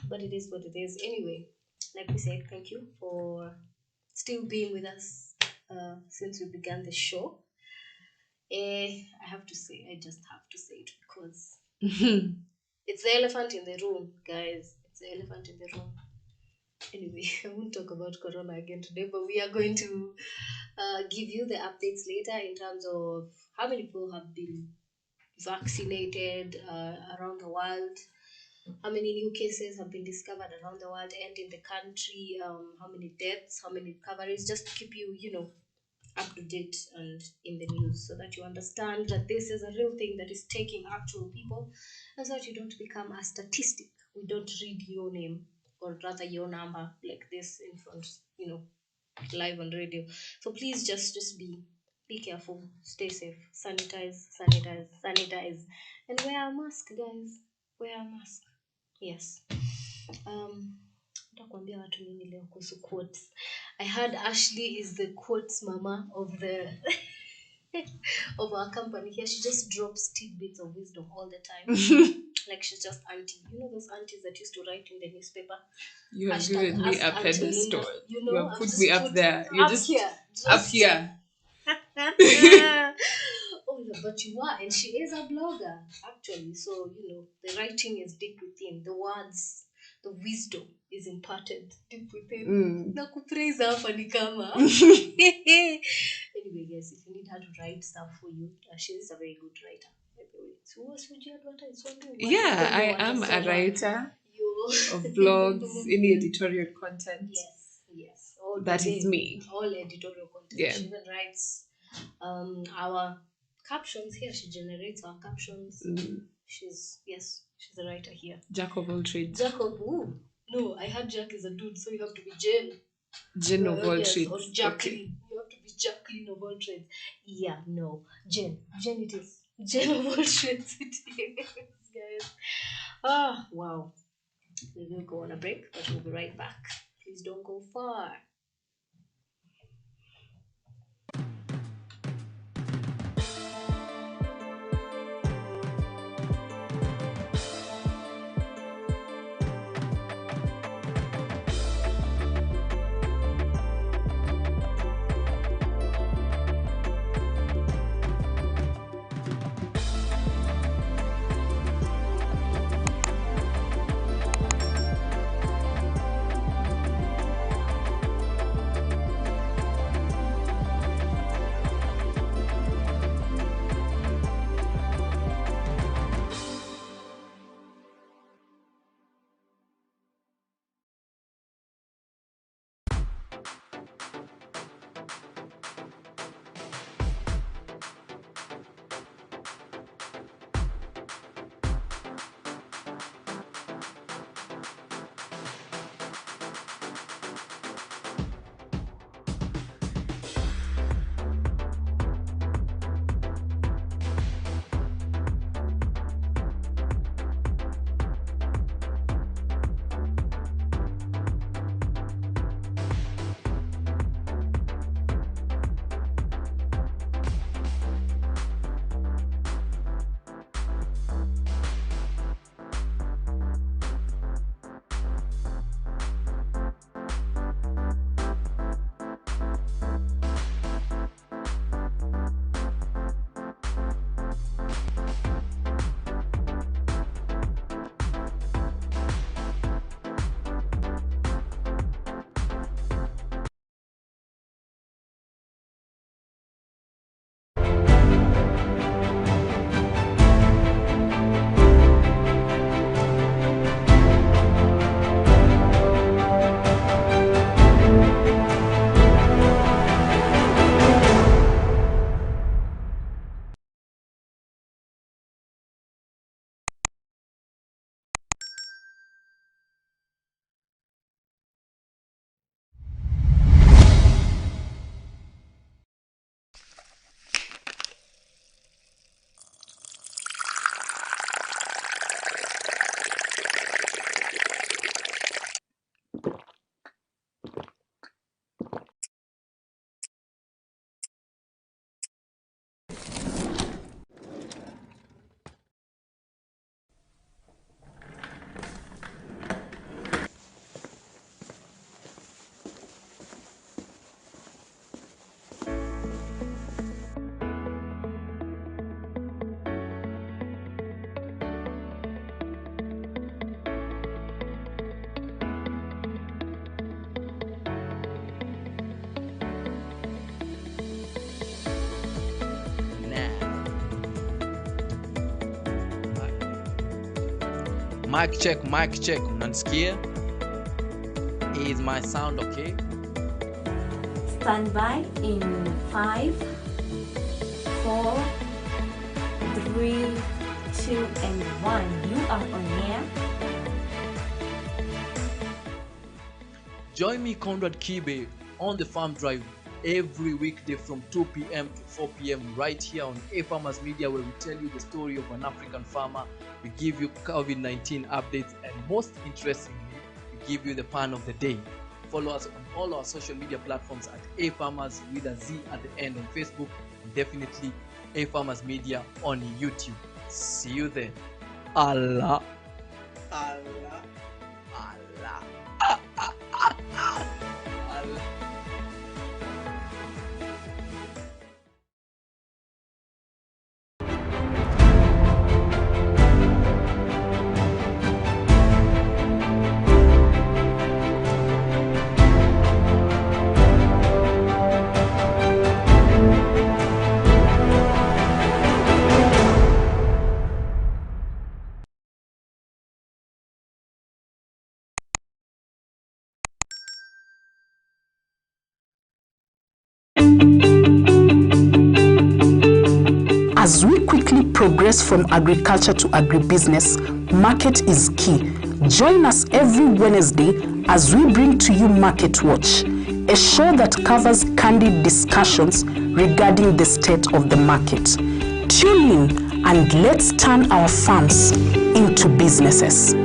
S1: But it is what it is. Anyway, like we said, thank you for still being with us since we began the show. I have to say, I just have to say it, because it's the elephant in the room, guys. It's the elephant in the room. Anyway, I won't talk about corona again today, but we are going to give you the updates later in terms of how many people have been vaccinated around the world. how many new cases have been discovered around the world and in the country, how many deaths, how many recoveries, just to keep you, up to date and in the news so that you understand that this is a real thing that is taking actual people, and so that you don't become a statistic. We don't read your name or rather your number like this in front, live on radio. So please just be careful, stay safe, sanitize, and wear a mask, guys. Wear a mask. Yes. Nitakwambia watu nini leo kuhusu quotes. I heard Ashley is the quotes mama of the of our company here. She just drops tidbits of wisdom all the time. Like she's just auntie. You know those aunties that used to write in the newspaper?
S2: You have
S1: Hashtag
S2: given me
S1: Ask
S2: a
S1: Auntie
S2: pedestal.
S1: Linda.
S2: You have
S1: I've
S2: put
S1: just
S2: me up
S1: put
S2: there. You're
S1: up
S2: just
S1: here.
S2: up here.
S1: Oh, no, but you are, and she is a blogger actually. So the writing is deep within. The words, the wisdom is imparted deep within. Na kupraise hapa ni kama. Anyway, guys, if you need her to write stuff for you, she is a very good writer. So what would you advertise?
S2: Yeah, I am a writer of blogs, any editorial content.
S1: Yes. All
S2: That is me.
S1: All editorial content.
S2: Yeah.
S1: She even writes our captions here. She generates our captions. She's a writer here.
S2: Jack of all trades.
S1: Ooh. No, I heard Jack is a dude, so you have to be Jen.
S2: Jen of all trades.
S1: Or Jacqueline.
S2: Okay.
S1: You have to be Jacqueline of all trades. Yeah, no. Jen it is. Jen of all trades it is, guys. Wow. We will go on a break, but we'll be right back. Please don't go far.
S5: Mic check. Unanisikia? Is my sound okay?
S3: Stand by in 5, 4, 3, 2, and 1. You are on air.
S5: Join me, Conrad Kibe, on the Farm Drive every weekday from 2 p.m. to 4 p.m. right here on A-Farmers Media, where we tell you the story of an African farmer. We give you COVID-19 updates, and most interestingly, we give you the pan of the day. Follow us on all our social media platforms at A-Farmers with a Z at the end on Facebook, and definitely A-Farmers Media on YouTube. See you there. Allah. Allah.
S6: As we quickly progress from agriculture to agribusiness, market is key. Join us every Wednesday as we bring to you Market Watch, a show that covers candid discussions regarding the state of the market. Tune in and let's turn our farms into businesses.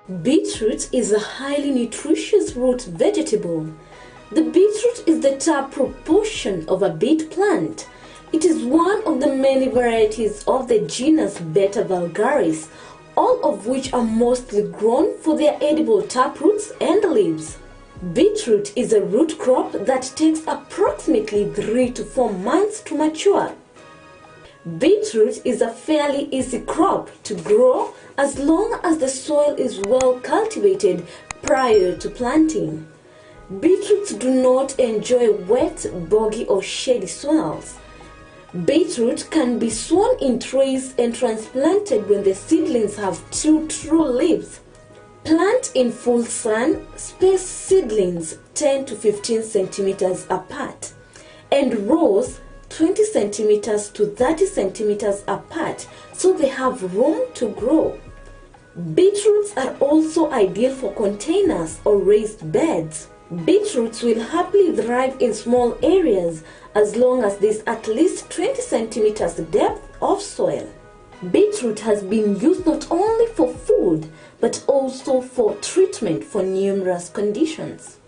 S7: Beetroot is a highly nutritious root vegetable. The beetroot is the top proportion of a beet plant. It is one of the many varieties of the genus Beta vulgaris, all of which are mostly grown for their edible taproots and leaves. Beetroot is a root crop that takes approximately 3 to 4 months to mature. Beetroot is a fairly easy crop to grow as long as the soil is well cultivated prior to planting. Beetroots do not enjoy wet, boggy or shady soils. Beetroot can be sown in trays and transplanted when the seedlings have 2 true leaves. Plant in full sun, space seedlings 10 to 15 centimeters apart, and rows 20 centimeters to 30 centimeters apart so they have room to grow. Beetroots are also ideal for containers or raised beds. Beetroots will happily thrive in small areas as long as there's at least 20 centimeters depth of soil. Beetroot has been used not only for food but also for treatment for numerous conditions.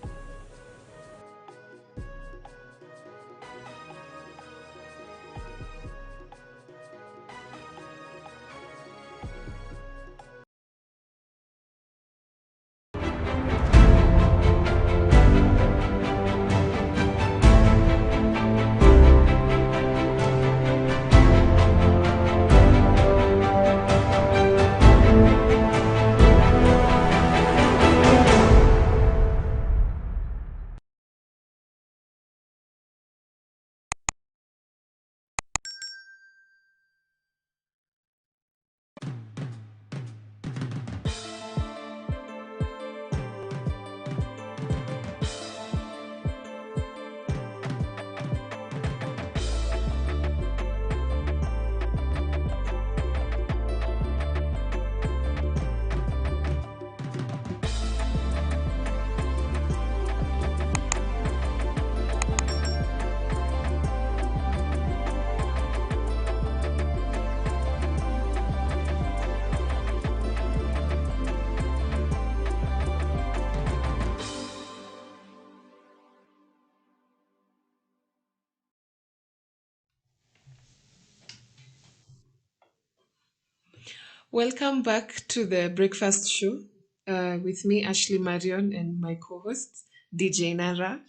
S2: Welcome back to the breakfast show with me, Ashley Marion, and my co-host, DJ Nara.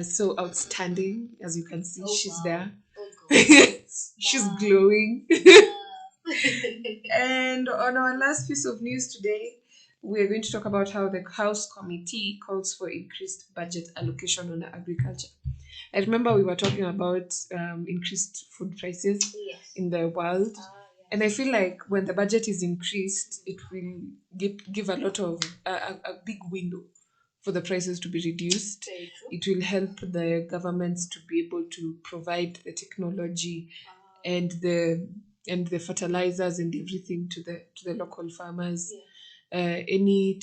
S2: So outstanding, as you can see, she's there. She's glowing. And on our last piece of news today, we're going to talk about how the House Committee calls for increased budget allocation on agriculture. I remember we were talking about increased food prices in the world. And I feel like when the budget is increased, it will give a lot of a big window for the prices to be reduced. It will help the governments to be able to provide the technology and the fertilizers and everything to the local farmers. Any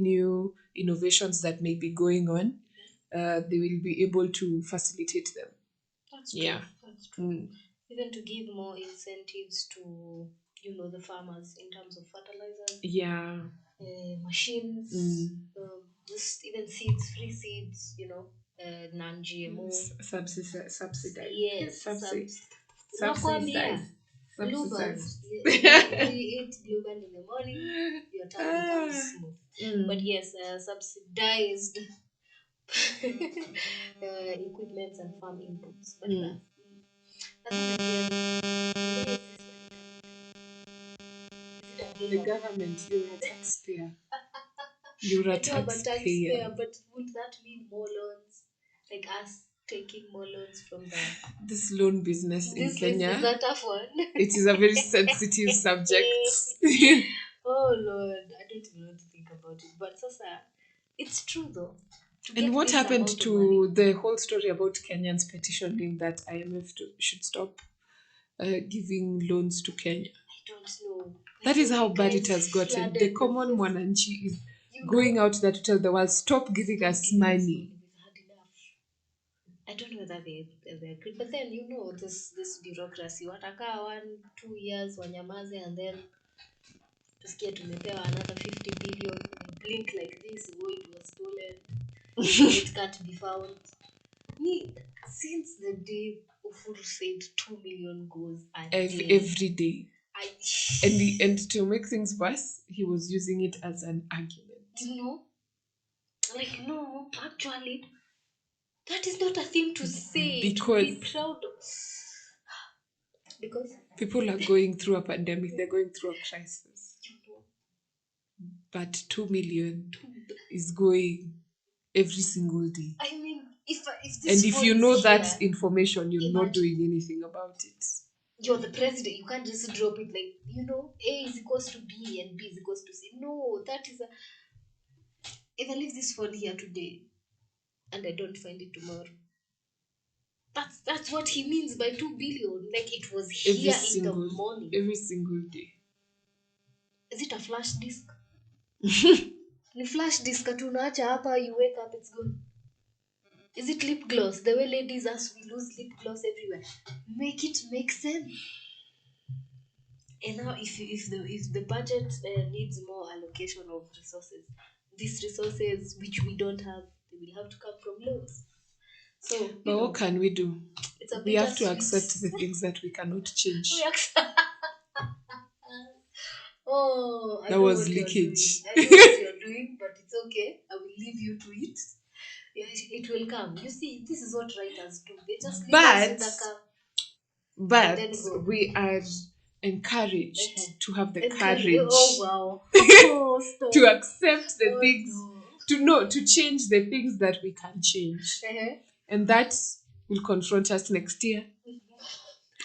S2: new innovations that may be going on, they will be able to facilitate them.
S1: That's true.
S2: Yeah.
S1: That's true. Even to give more incentives to the farmers in terms of fertilizers, machines, just even seeds, free seeds, non-GMO,
S2: subsidized.
S1: yes,
S2: Subsidized.
S1: bluebirds. You eat bluebird in the morning, your tongue becomes smooth. But yes, subsidized equipment and farm inputs. But that's
S2: the government, you're a taxpayer. You're a taxpayer.
S1: But would that mean more loans? Like us taking more loans from the
S2: this loan business in Kenya?
S1: Is a tough one.
S2: It is a very sensitive subject.
S1: Oh Lord, I don't even want to think about it. But Sasa, it's true though.
S2: And what happened to the whole story about Kenyans petitioning that IMF should stop giving loans to Kenya?
S1: I don't know.
S2: That is how bad it has gotten. The common mwananchi is going out there to tell the world, stop giving us money.
S1: I don't know whether they agree, but then this bureaucracy. Wataka 1-2 years wanyamaze and then tusikie tumepewa another 50 blink like this, oh, it was stolen, it can't be found. Me, since the day Ufuru said 2 million goes a day,
S2: every day.
S1: I,
S2: And to make things worse, he was using it as an argument.
S1: you know, like, no, actually, that is not a thing to say, to be
S2: Because
S1: proud of. Because,
S2: people are going through a pandemic, they're going through a crisis.
S1: you know,
S2: But 2 million is going every single day.
S1: I mean, if this
S2: And if
S1: phone
S2: you
S1: is
S2: know
S1: here,
S2: that information, you're not
S1: imagine.
S2: doing anything about it.
S1: You're the president, you can't just drop it like, you know, A is equals to B and B is equals to C. No, that is a. If I leave this phone here today and I don't find it tomorrow, that's what he means by 2 billion. Like, it was here in the morning.
S2: Every single day.
S1: Is it a flash disk? Ni flash disk tunaacha hapa, you wake up, it's gone. Is it lip gloss? The way ladies ask, we lose lip gloss everywhere. Make it make sense. And now, if the budget needs more allocation of resources, these resources which we don't have, they will have to come from loans. So,
S2: But what can we do?
S1: it's a
S2: We have to
S1: bittersweet.
S2: accept the things that we cannot change.
S1: We accept. Oh, I
S2: That
S1: know
S2: was
S1: what you're
S2: leakage.
S1: doing. I know what you're doing, but it's okay. I will leave you to it. It will come. You see, this is what writers do. They just leave us with a cup.
S2: But
S1: then go.
S2: we are encouraged to have the
S1: Encourage-
S2: courage
S1: Oh, wow. Oh, stop.
S2: to accept the
S1: Oh,
S2: things, to change the things that we can change.
S1: Uh-huh.
S2: And that will confront us next year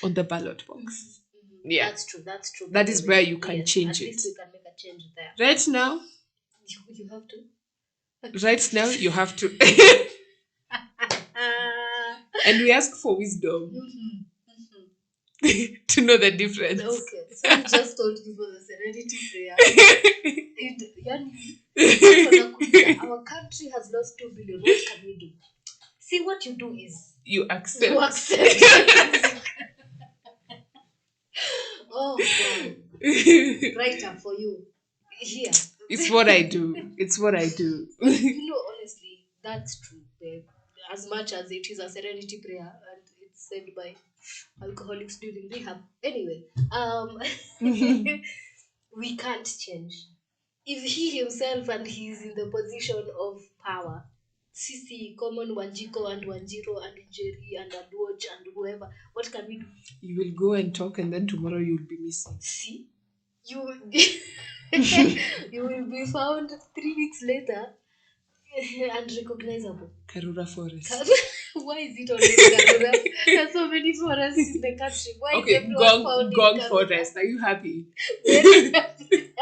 S2: on the ballot box. Yeah.
S1: That's true. That's true.
S2: That is where you can
S1: Yes,
S2: change
S1: at
S2: it.
S1: least we can make a change there.
S2: Right now,
S1: You have to.
S2: you have to. And we ask for wisdom to know the difference.
S1: Okay. So you just told people the serenity prayer. Yani, our country has lost 2 billion. What can we do? See, what you do is
S2: You accept.
S1: you accept. Oh, wow. Right up for you. Here.
S2: It's what I do. It's what I do.
S1: You know, honestly, that's true. As much as it is a serenity prayer and it's said by alcoholics during rehab. Anyway, we can't change. If he himself and he is in the position of power, Sisi, Common, Wanjiko and Wanjiro and Njeri and Adwoj and whoever, what can we do?
S2: You will go and talk, and then tomorrow you'll be missing.
S1: See? You will you will be found 3 weeks later unrecognizable.
S2: Karura Forest.
S1: Why is it always Karura? There's so many forests in the country. Why is
S2: Okay,
S1: everyone found
S2: Gong
S1: in Karura?
S2: Forest. Are you happy?
S1: Very happy.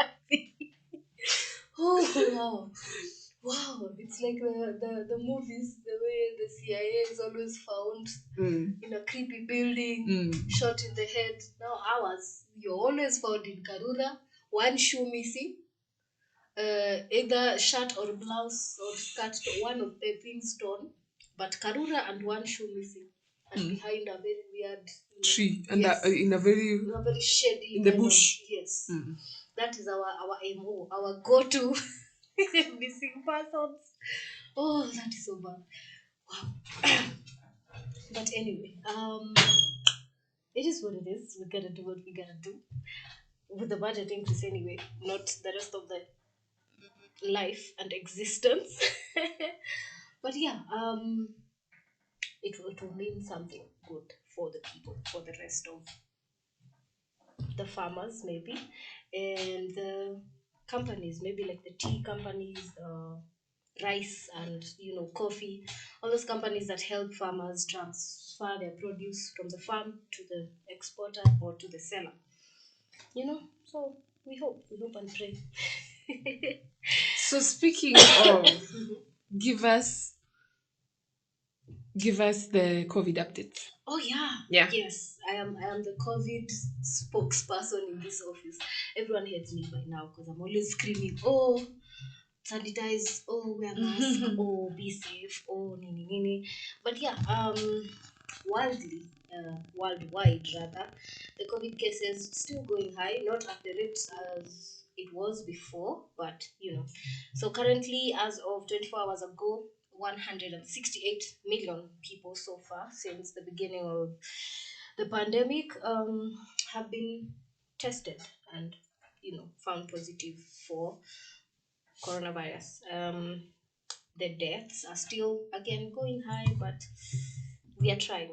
S1: Oh, wow. Wow, it's like the movies, the way the CIA is always found in a creepy building, shot in the head. Now ours, you're always found in Karura, one shoe missing, either shirt or blouse or skirt, one of the things torn, but Karura and one shoe missing, and behind a very weird
S2: Tree. And
S1: yes,
S2: in a very
S1: shady
S2: in the
S1: kind of-
S2: bush.
S1: yes, that is our MO, our go-to missing persons. Oh, that is so bad. Wow. But anyway, it is what it is. We gotta do what we gotta do with the budget increase anyway, not the rest of the life and existence. But yeah, it will mean something good for the people, for the rest of the farmers maybe, and the companies, maybe like the tea companies, rice and coffee, all those companies that help farmers transfer their produce from the farm to the exporter or to the seller. So we hope and pray.
S2: So speaking of, give us the COVID updates.
S1: Oh yeah.
S2: Yeah.
S1: Yes, I am the COVID spokesperson in this office. Everyone hates me by now because I'm always screaming, oh, sanitize, oh, wear mask, oh, be safe, oh, nini. But yeah, worldwide rather, the COVID cases still going high, not at the rate as it was before, but so currently, as of 24 hours ago, 168 million people so far since the beginning of the pandemic have been tested and found positive for coronavirus. The deaths are still again going high, but we are trying.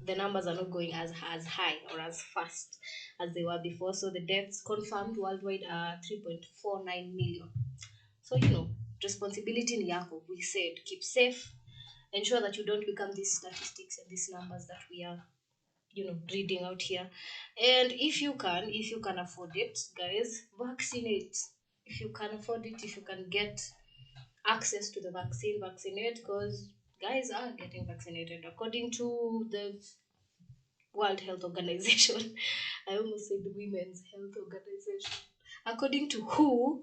S1: The numbers are not going as high or as fast as they were before. So the deaths confirmed worldwide are 3.49 million. So responsibility in yako. We said keep safe, ensure that you don't become these statistics and these numbers that we are reading out here. And if you can afford it, guys, vaccinate. If you can afford it, if you can get access to the vaccine, vaccinate, because guys are getting vaccinated according to the World Health Organization. I almost said the Women's Health Organization. According to WHO,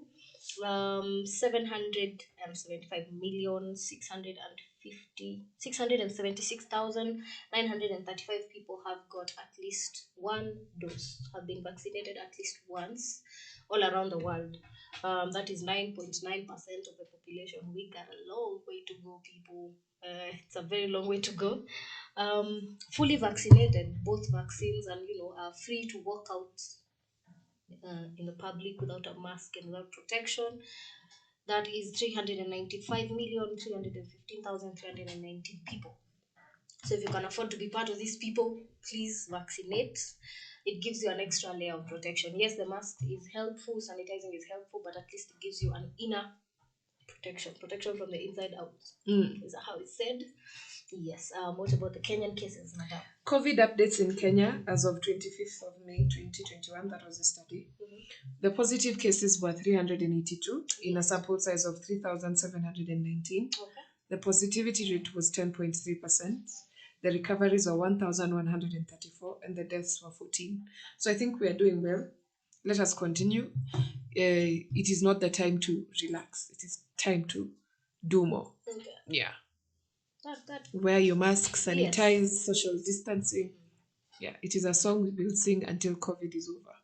S1: 676,935 people have got at least one dose, have been vaccinated at least once all around the world. That is 9.9% of the population. We got a long way to go, people. It's a very long way to go. Fully vaccinated, both vaccines, and are free to walk out in the public without a mask and without protection. That is 395,315,319 people. So if you can afford to be part of these people, please vaccinate. It gives you an extra layer of protection. Yes, the mask is helpful, sanitizing is helpful, but at least it gives you an inner protection from the inside out. Is that how it's said? Yes. What about the Kenyan cases, madam?
S2: COVID updates in Kenya as of 25th of May 2021. That was a study. The positive cases were 382 in a sample size of 3,719.
S1: Okay.
S2: The positivity rate was 10.3%. The recoveries were 1,134 and the deaths were 14. So I think we are doing well. Let us continue. It is not the time to relax. It is time to do more.
S1: Okay.
S2: Yeah.
S1: That
S2: Wear your mask, sanitize, social distancing. Yeah, it is a song we will sing until COVID is over.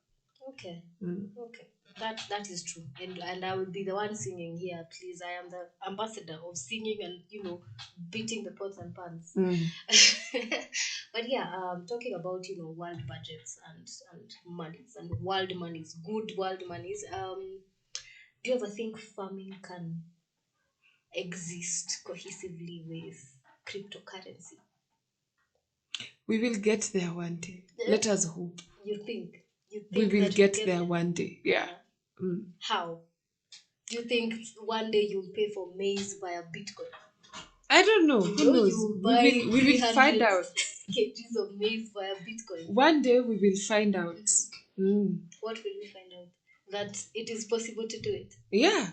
S1: Okay. Okay. That is true. And I will be the one singing here, please. I am the ambassador of singing and beating the pots and pans. But yeah, talking about world budgets and monies and world monies, good world monies. Do you ever think farming can exist cohesively with cryptocurrency?
S2: We will get there one day. Let us hope.
S1: You think
S2: We will
S1: that
S2: get there one day. Yeah.
S1: How? Do you think one day you'll pay for maize via Bitcoin?
S2: I don't know. Who knows? We will find out.
S1: kgs of maize via Bitcoin.
S2: One day we will find out.
S1: What will we find out? That it is possible to do it.
S2: Yeah.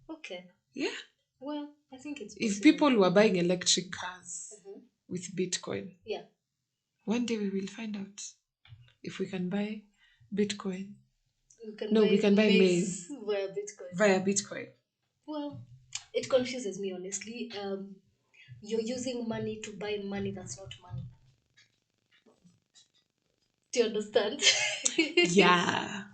S1: Okay.
S2: Yeah.
S1: Well, I think it's possible.
S2: If people were buying electric cars with Bitcoin,
S1: yeah,
S2: one day we will find out if we can buy Bitcoin.
S1: We can buy maize via Bitcoin.
S2: Via Bitcoin.
S1: Well, it confuses me, honestly. You're using money to buy money that's not money. Do you understand?
S2: Yeah.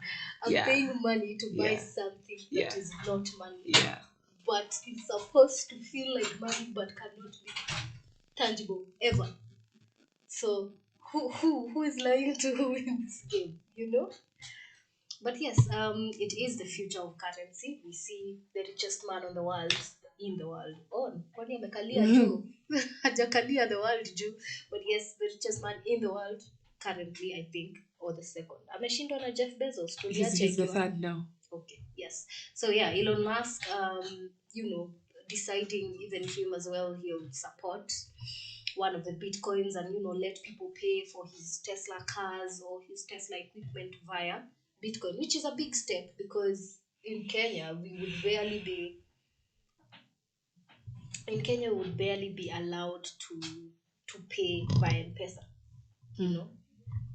S1: I'm paying money to buy something that is not money.
S2: Yeah.
S1: But it's supposed to feel like money but cannot be tangible ever. So who is lying to who in this game, But yes, it is the future of currency. We see the richest man in the world. Kwani amekalia juu? Hajakalia the world juu. But yes, the richest man in the world currently, I think, or the second. Ameshindwa na Jeff Bezos.
S2: He's the third now.
S1: Okay, yes. So yeah, Elon Musk, deciding even him as well, he'll support one of the Bitcoins and, let people pay for his Tesla cars or his Tesla equipment via Bitcoin, which is a big step because in Kenya, we would barely be allowed to pay via M-Pesa,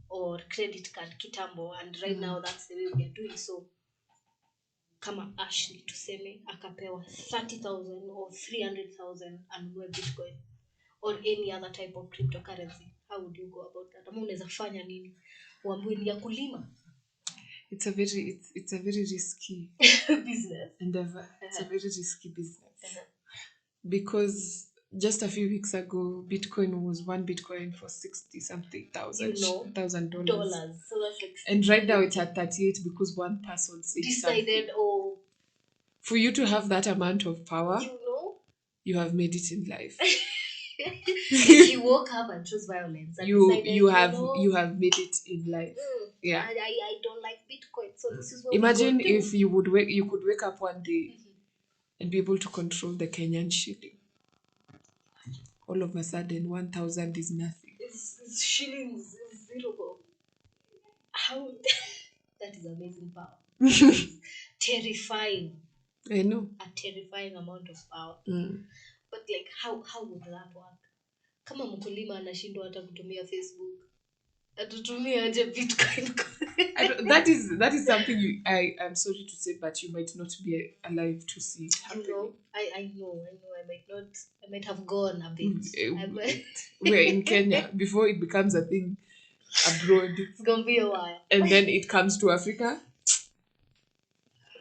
S1: or credit card kitambo, and right now that's the way we are doing. So kama Ashley tuseme akapewa 30,000 or 300,000 anunue Bitcoin or any other type of cryptocurrency, how would you go about that? Ama unaweza fanya nini? Uambiwe ni ya kulima?
S2: it's a very risky
S1: business.
S2: endeavor. It's a
S1: Uh-huh.
S2: very risky business
S1: Uh-huh.
S2: because just a few weeks ago, Bitcoin was one Bitcoin for 60 something thousand
S1: You know,
S2: $1,000.
S1: Dollars. So that's like
S2: And right now it's at 38 because one person said something.
S1: decided, oh,
S2: For you to have that amount of power,
S1: you know,
S2: you have made it in life.
S1: he woke up and chose violence. And decided,
S2: you have
S1: know,
S2: you have made it in life. Yeah.
S1: I don't like Bitcoin, so this is what
S2: Imagine
S1: we go do.
S2: if you could wake up one day and be able to control the Kenyan shilling. All of a sudden, 1,000 is nothing.
S1: It's shillings, it's zero. How? That is amazing power. Terrifying.
S2: I know.
S1: A terrifying amount of power.
S2: Mm.
S1: But like, how would that work? Kama mkulima anashindwa hata kutumia Facebook, atatumia aje Bitcoin?
S2: That is something I'm sorry to say, but you might not be alive to see it happening.
S1: You know, I know. I might have gone a bit.
S2: We're in Kenya before it becomes a thing abroad,
S1: It's gonna be a while.
S2: and then it comes to Africa.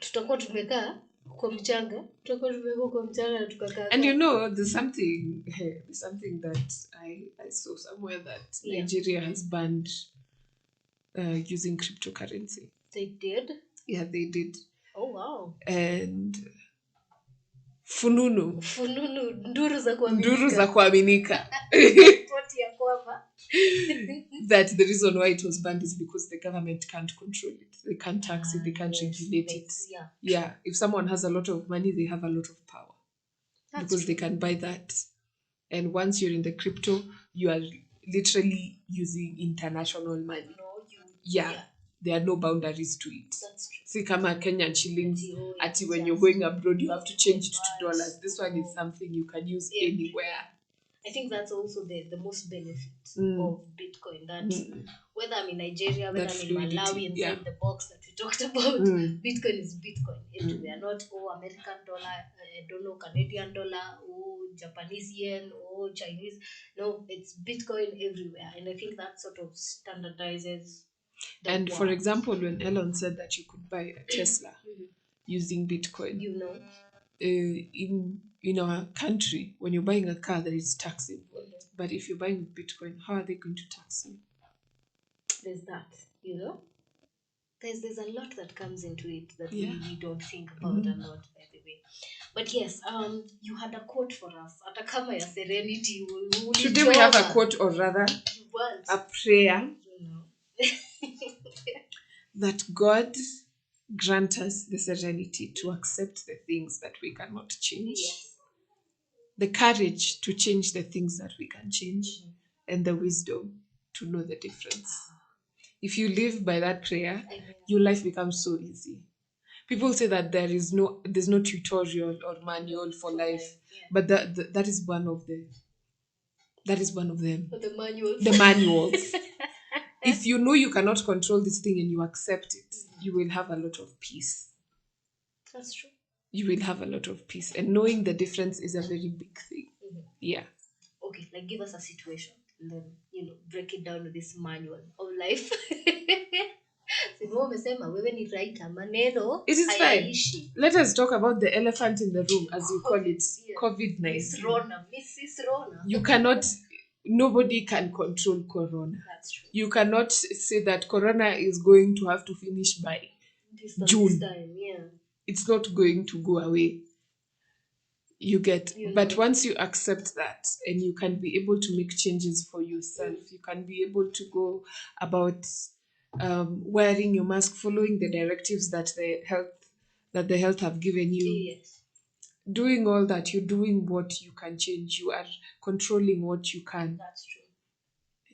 S1: Tutakuwa tumekaa kwa mchanga na tukakaa.
S2: And you know, there's something that I saw somewhere that Nigeria has banned using cryptocurrency.
S1: They did?
S2: Yeah, they did.
S1: Oh wow.
S2: And fununu,
S1: nduru za
S2: kuaminika.
S1: Ripoti ya kwamba
S2: That the reason why it was banned is because the government can't control it. They can't tax it. They can't regulate it. Yeah. If someone has a lot of money, they have a lot of power.
S1: That's
S2: because
S1: true.
S2: they can buy that. And once you're in the crypto, you are literally using international money. Yeah. There are no boundaries to it.
S1: That's true.
S2: See, kama Kenyan shillings, when you're going abroad, you have to change it to dollars. This one is something you can use anywhere.
S1: I think that's also the most benefit of Bitcoin. That whether I'm in Nigeria, whether I'm in Malawi, inside the box that we talked about, Bitcoin is Bitcoin. We are not American dollar, I don't know, Canadian dollar, Japanese yen, Chinese. No, it's Bitcoin everywhere, and I think that sort of standardizes.
S2: And for example, when Elon said that you could buy a Tesla using Bitcoin,
S1: you know,
S2: in our country, when you're buying a car, there is tax involved. But if you're buying with Bitcoin, how are they going to tax you?
S1: There's that, you know. There's a lot that comes into it that we don't think about a lot, by the way. But yes, you had a quote for us. Atakama ya Serenity.
S2: Today we have a quote, or rather, a prayer. That God grant us the serenity to accept the things that we cannot change.
S1: Yes.
S2: The courage to change the things that we can change, and the wisdom to know the difference. If you live by that prayer, your life becomes so easy. People say that there's no tutorial or manual for life, but that is one of them. The manuals. If you know you cannot control this thing and you accept it, you will have a lot of peace.
S1: That's true.
S2: You will have a lot of peace. And knowing the difference is a very big thing. Yeah.
S1: Okay, like give us a situation and then, break it down with this manual of life.
S2: It is fine. Let us talk about the elephant in the room, as you call it, COVID-19.
S1: Mrs. Rona.
S2: You cannot... Nobody can control Corona.
S1: That's true.
S2: You cannot say that Corona is going to have to finish by June. It's not going to go away. But once you accept that and you can be able to make changes for yourself, you can be able to go about wearing your mask, following the directives that the health have given you.
S1: Yes.
S2: Doing all that, you're doing what you can change. You are controlling what you can.
S1: That's true.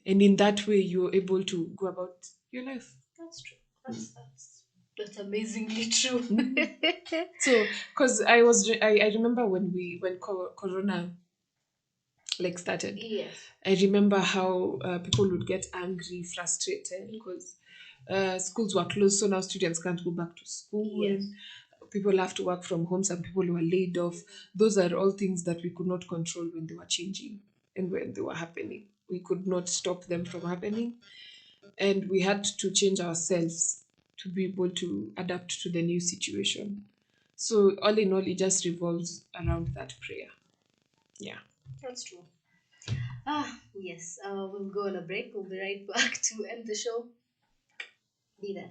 S2: And in that way, you're able to go about your life.
S1: That's true. That's amazingly true.
S2: So, because I remember when Corona started.
S1: Yes.
S2: I remember how people would get angry, frustrated because schools were closed, so now students can't go back to school.
S1: Yes.
S2: And people have to work from home. Some people were laid off. Those are all things that we could not control when they were changing and when they were happening. We could not stop them from happening. And we had to change ourselves to be able to adapt to the new situation. So all in all, it just revolves around that prayer. Yeah.
S1: That's true. Yes. We'll go on a break. We'll be right back to end the show. Be there.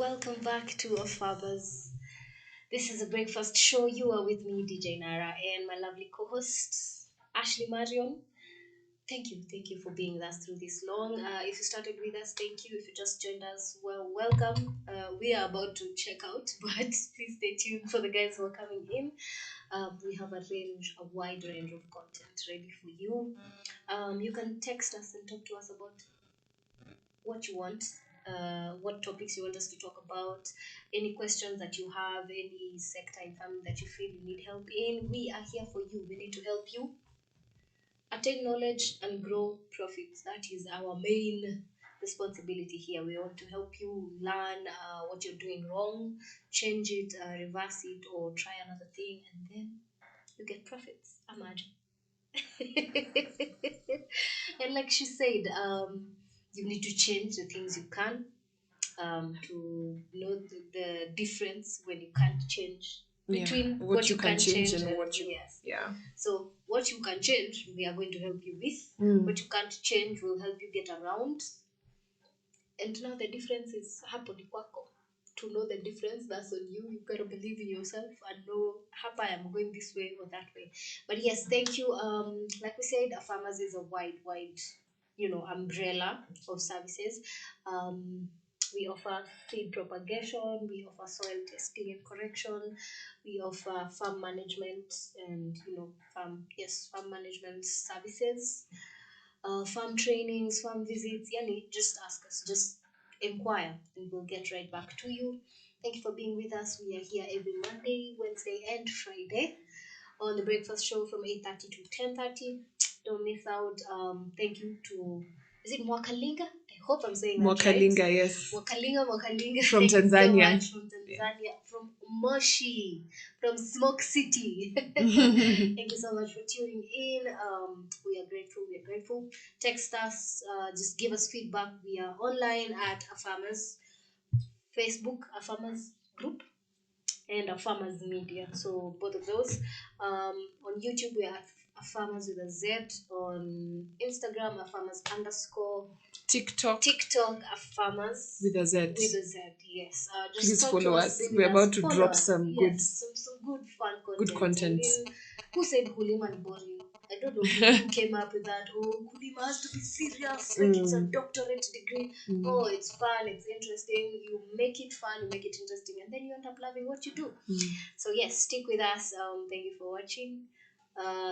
S1: welcome back to Afabas. This is a breakfast show. You are with me, DJ Nara, and my lovely co-host Ashley Marion. Thank you for being with us through this long. If you started with us, thank you. If you just joined us, well, welcome. We are about to check out, but please stay tuned for the guys who are coming in. We have a wide range of content ready for you. You can text us and talk to us about what you want, what topics you want us to talk about, any questions that you have, any sector in family that you feel you need help in. We are here for you. We need to help you attain knowledge and grow profits. That is our main responsibility here. We want to help you learn what you're doing wrong, change it, reverse it, or try another thing, and then you get profits. Imagine. And like she said, you need to change the things you can, to know the difference when you can't change between what you can change and what you, yes.
S2: Yeah.
S1: So what you can change, we are going to help you with. What you can't change, will help you get around. And now the difference is hapo ni kwako. To know the difference, that's on you. You gotta believe in yourself and know, hapa I am going this way or that way. But yes, thank you. Like we said, Farmers is a wide, umbrella of services. We offer seed propagation, we offer soil testing and correction, we offer farm management and farm management services, farm trainings, farm visits. Yani, just ask us, just inquire, and we'll get right back to you. Thank you for being with us. We are here every Monday, Wednesday, and Friday on the breakfast show from 8:30 to 10:30. Don't miss out. Thank you to, is it Mwakalinga? I hope I'm saying that
S2: Mwakalinga,
S1: right.
S2: yes.
S1: Mwakalinga.
S2: From
S1: Thank you
S2: Tanzania.
S1: so much. From Tanzania, from Moshi, from Smoke City. Thank you so much for tuning in. We are grateful. Text us, just give us feedback. We are online at A Farmers Facebook, A Farmers group, and A Farmers Media. So both of those. On YouTube, we are A Farmers with a Z. On Instagram, A Farmers _
S2: TikTok,
S1: A Farmers
S2: with a Z.
S1: Yes. Just
S2: Please
S1: talk
S2: follow
S1: to
S2: us.
S1: be with
S2: We're about
S1: us.
S2: to
S1: Follow
S2: drop
S1: us.
S2: some
S1: some good fun content.
S2: good content.
S1: I mean, who said Kulima is boring? I don't know who came up with that. Oh, Kulima has to be serious, like it's a doctorate degree. Oh, it's fun, it's interesting. You make it fun, you make it interesting, and then you end up loving what you do. So yes, stick with us. Thank you for watching.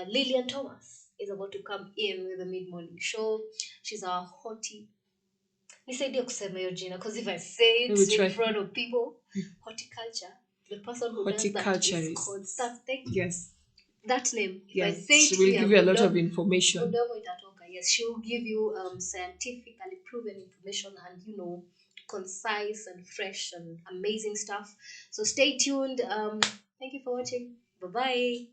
S1: Lillian Thomas is about to come in with the mid-morning show. She's our hottie. Nisaidie kusema hiyo jina, because if I say it in front of people, horticulture, the person who does that is called
S2: Yes.
S1: That name. If
S2: yes.
S1: I say it,
S2: she will give you a lot of information.
S1: Yes, she will give you scientifically proven information and concise and fresh and amazing stuff. So stay tuned. Thank you for watching. Bye bye.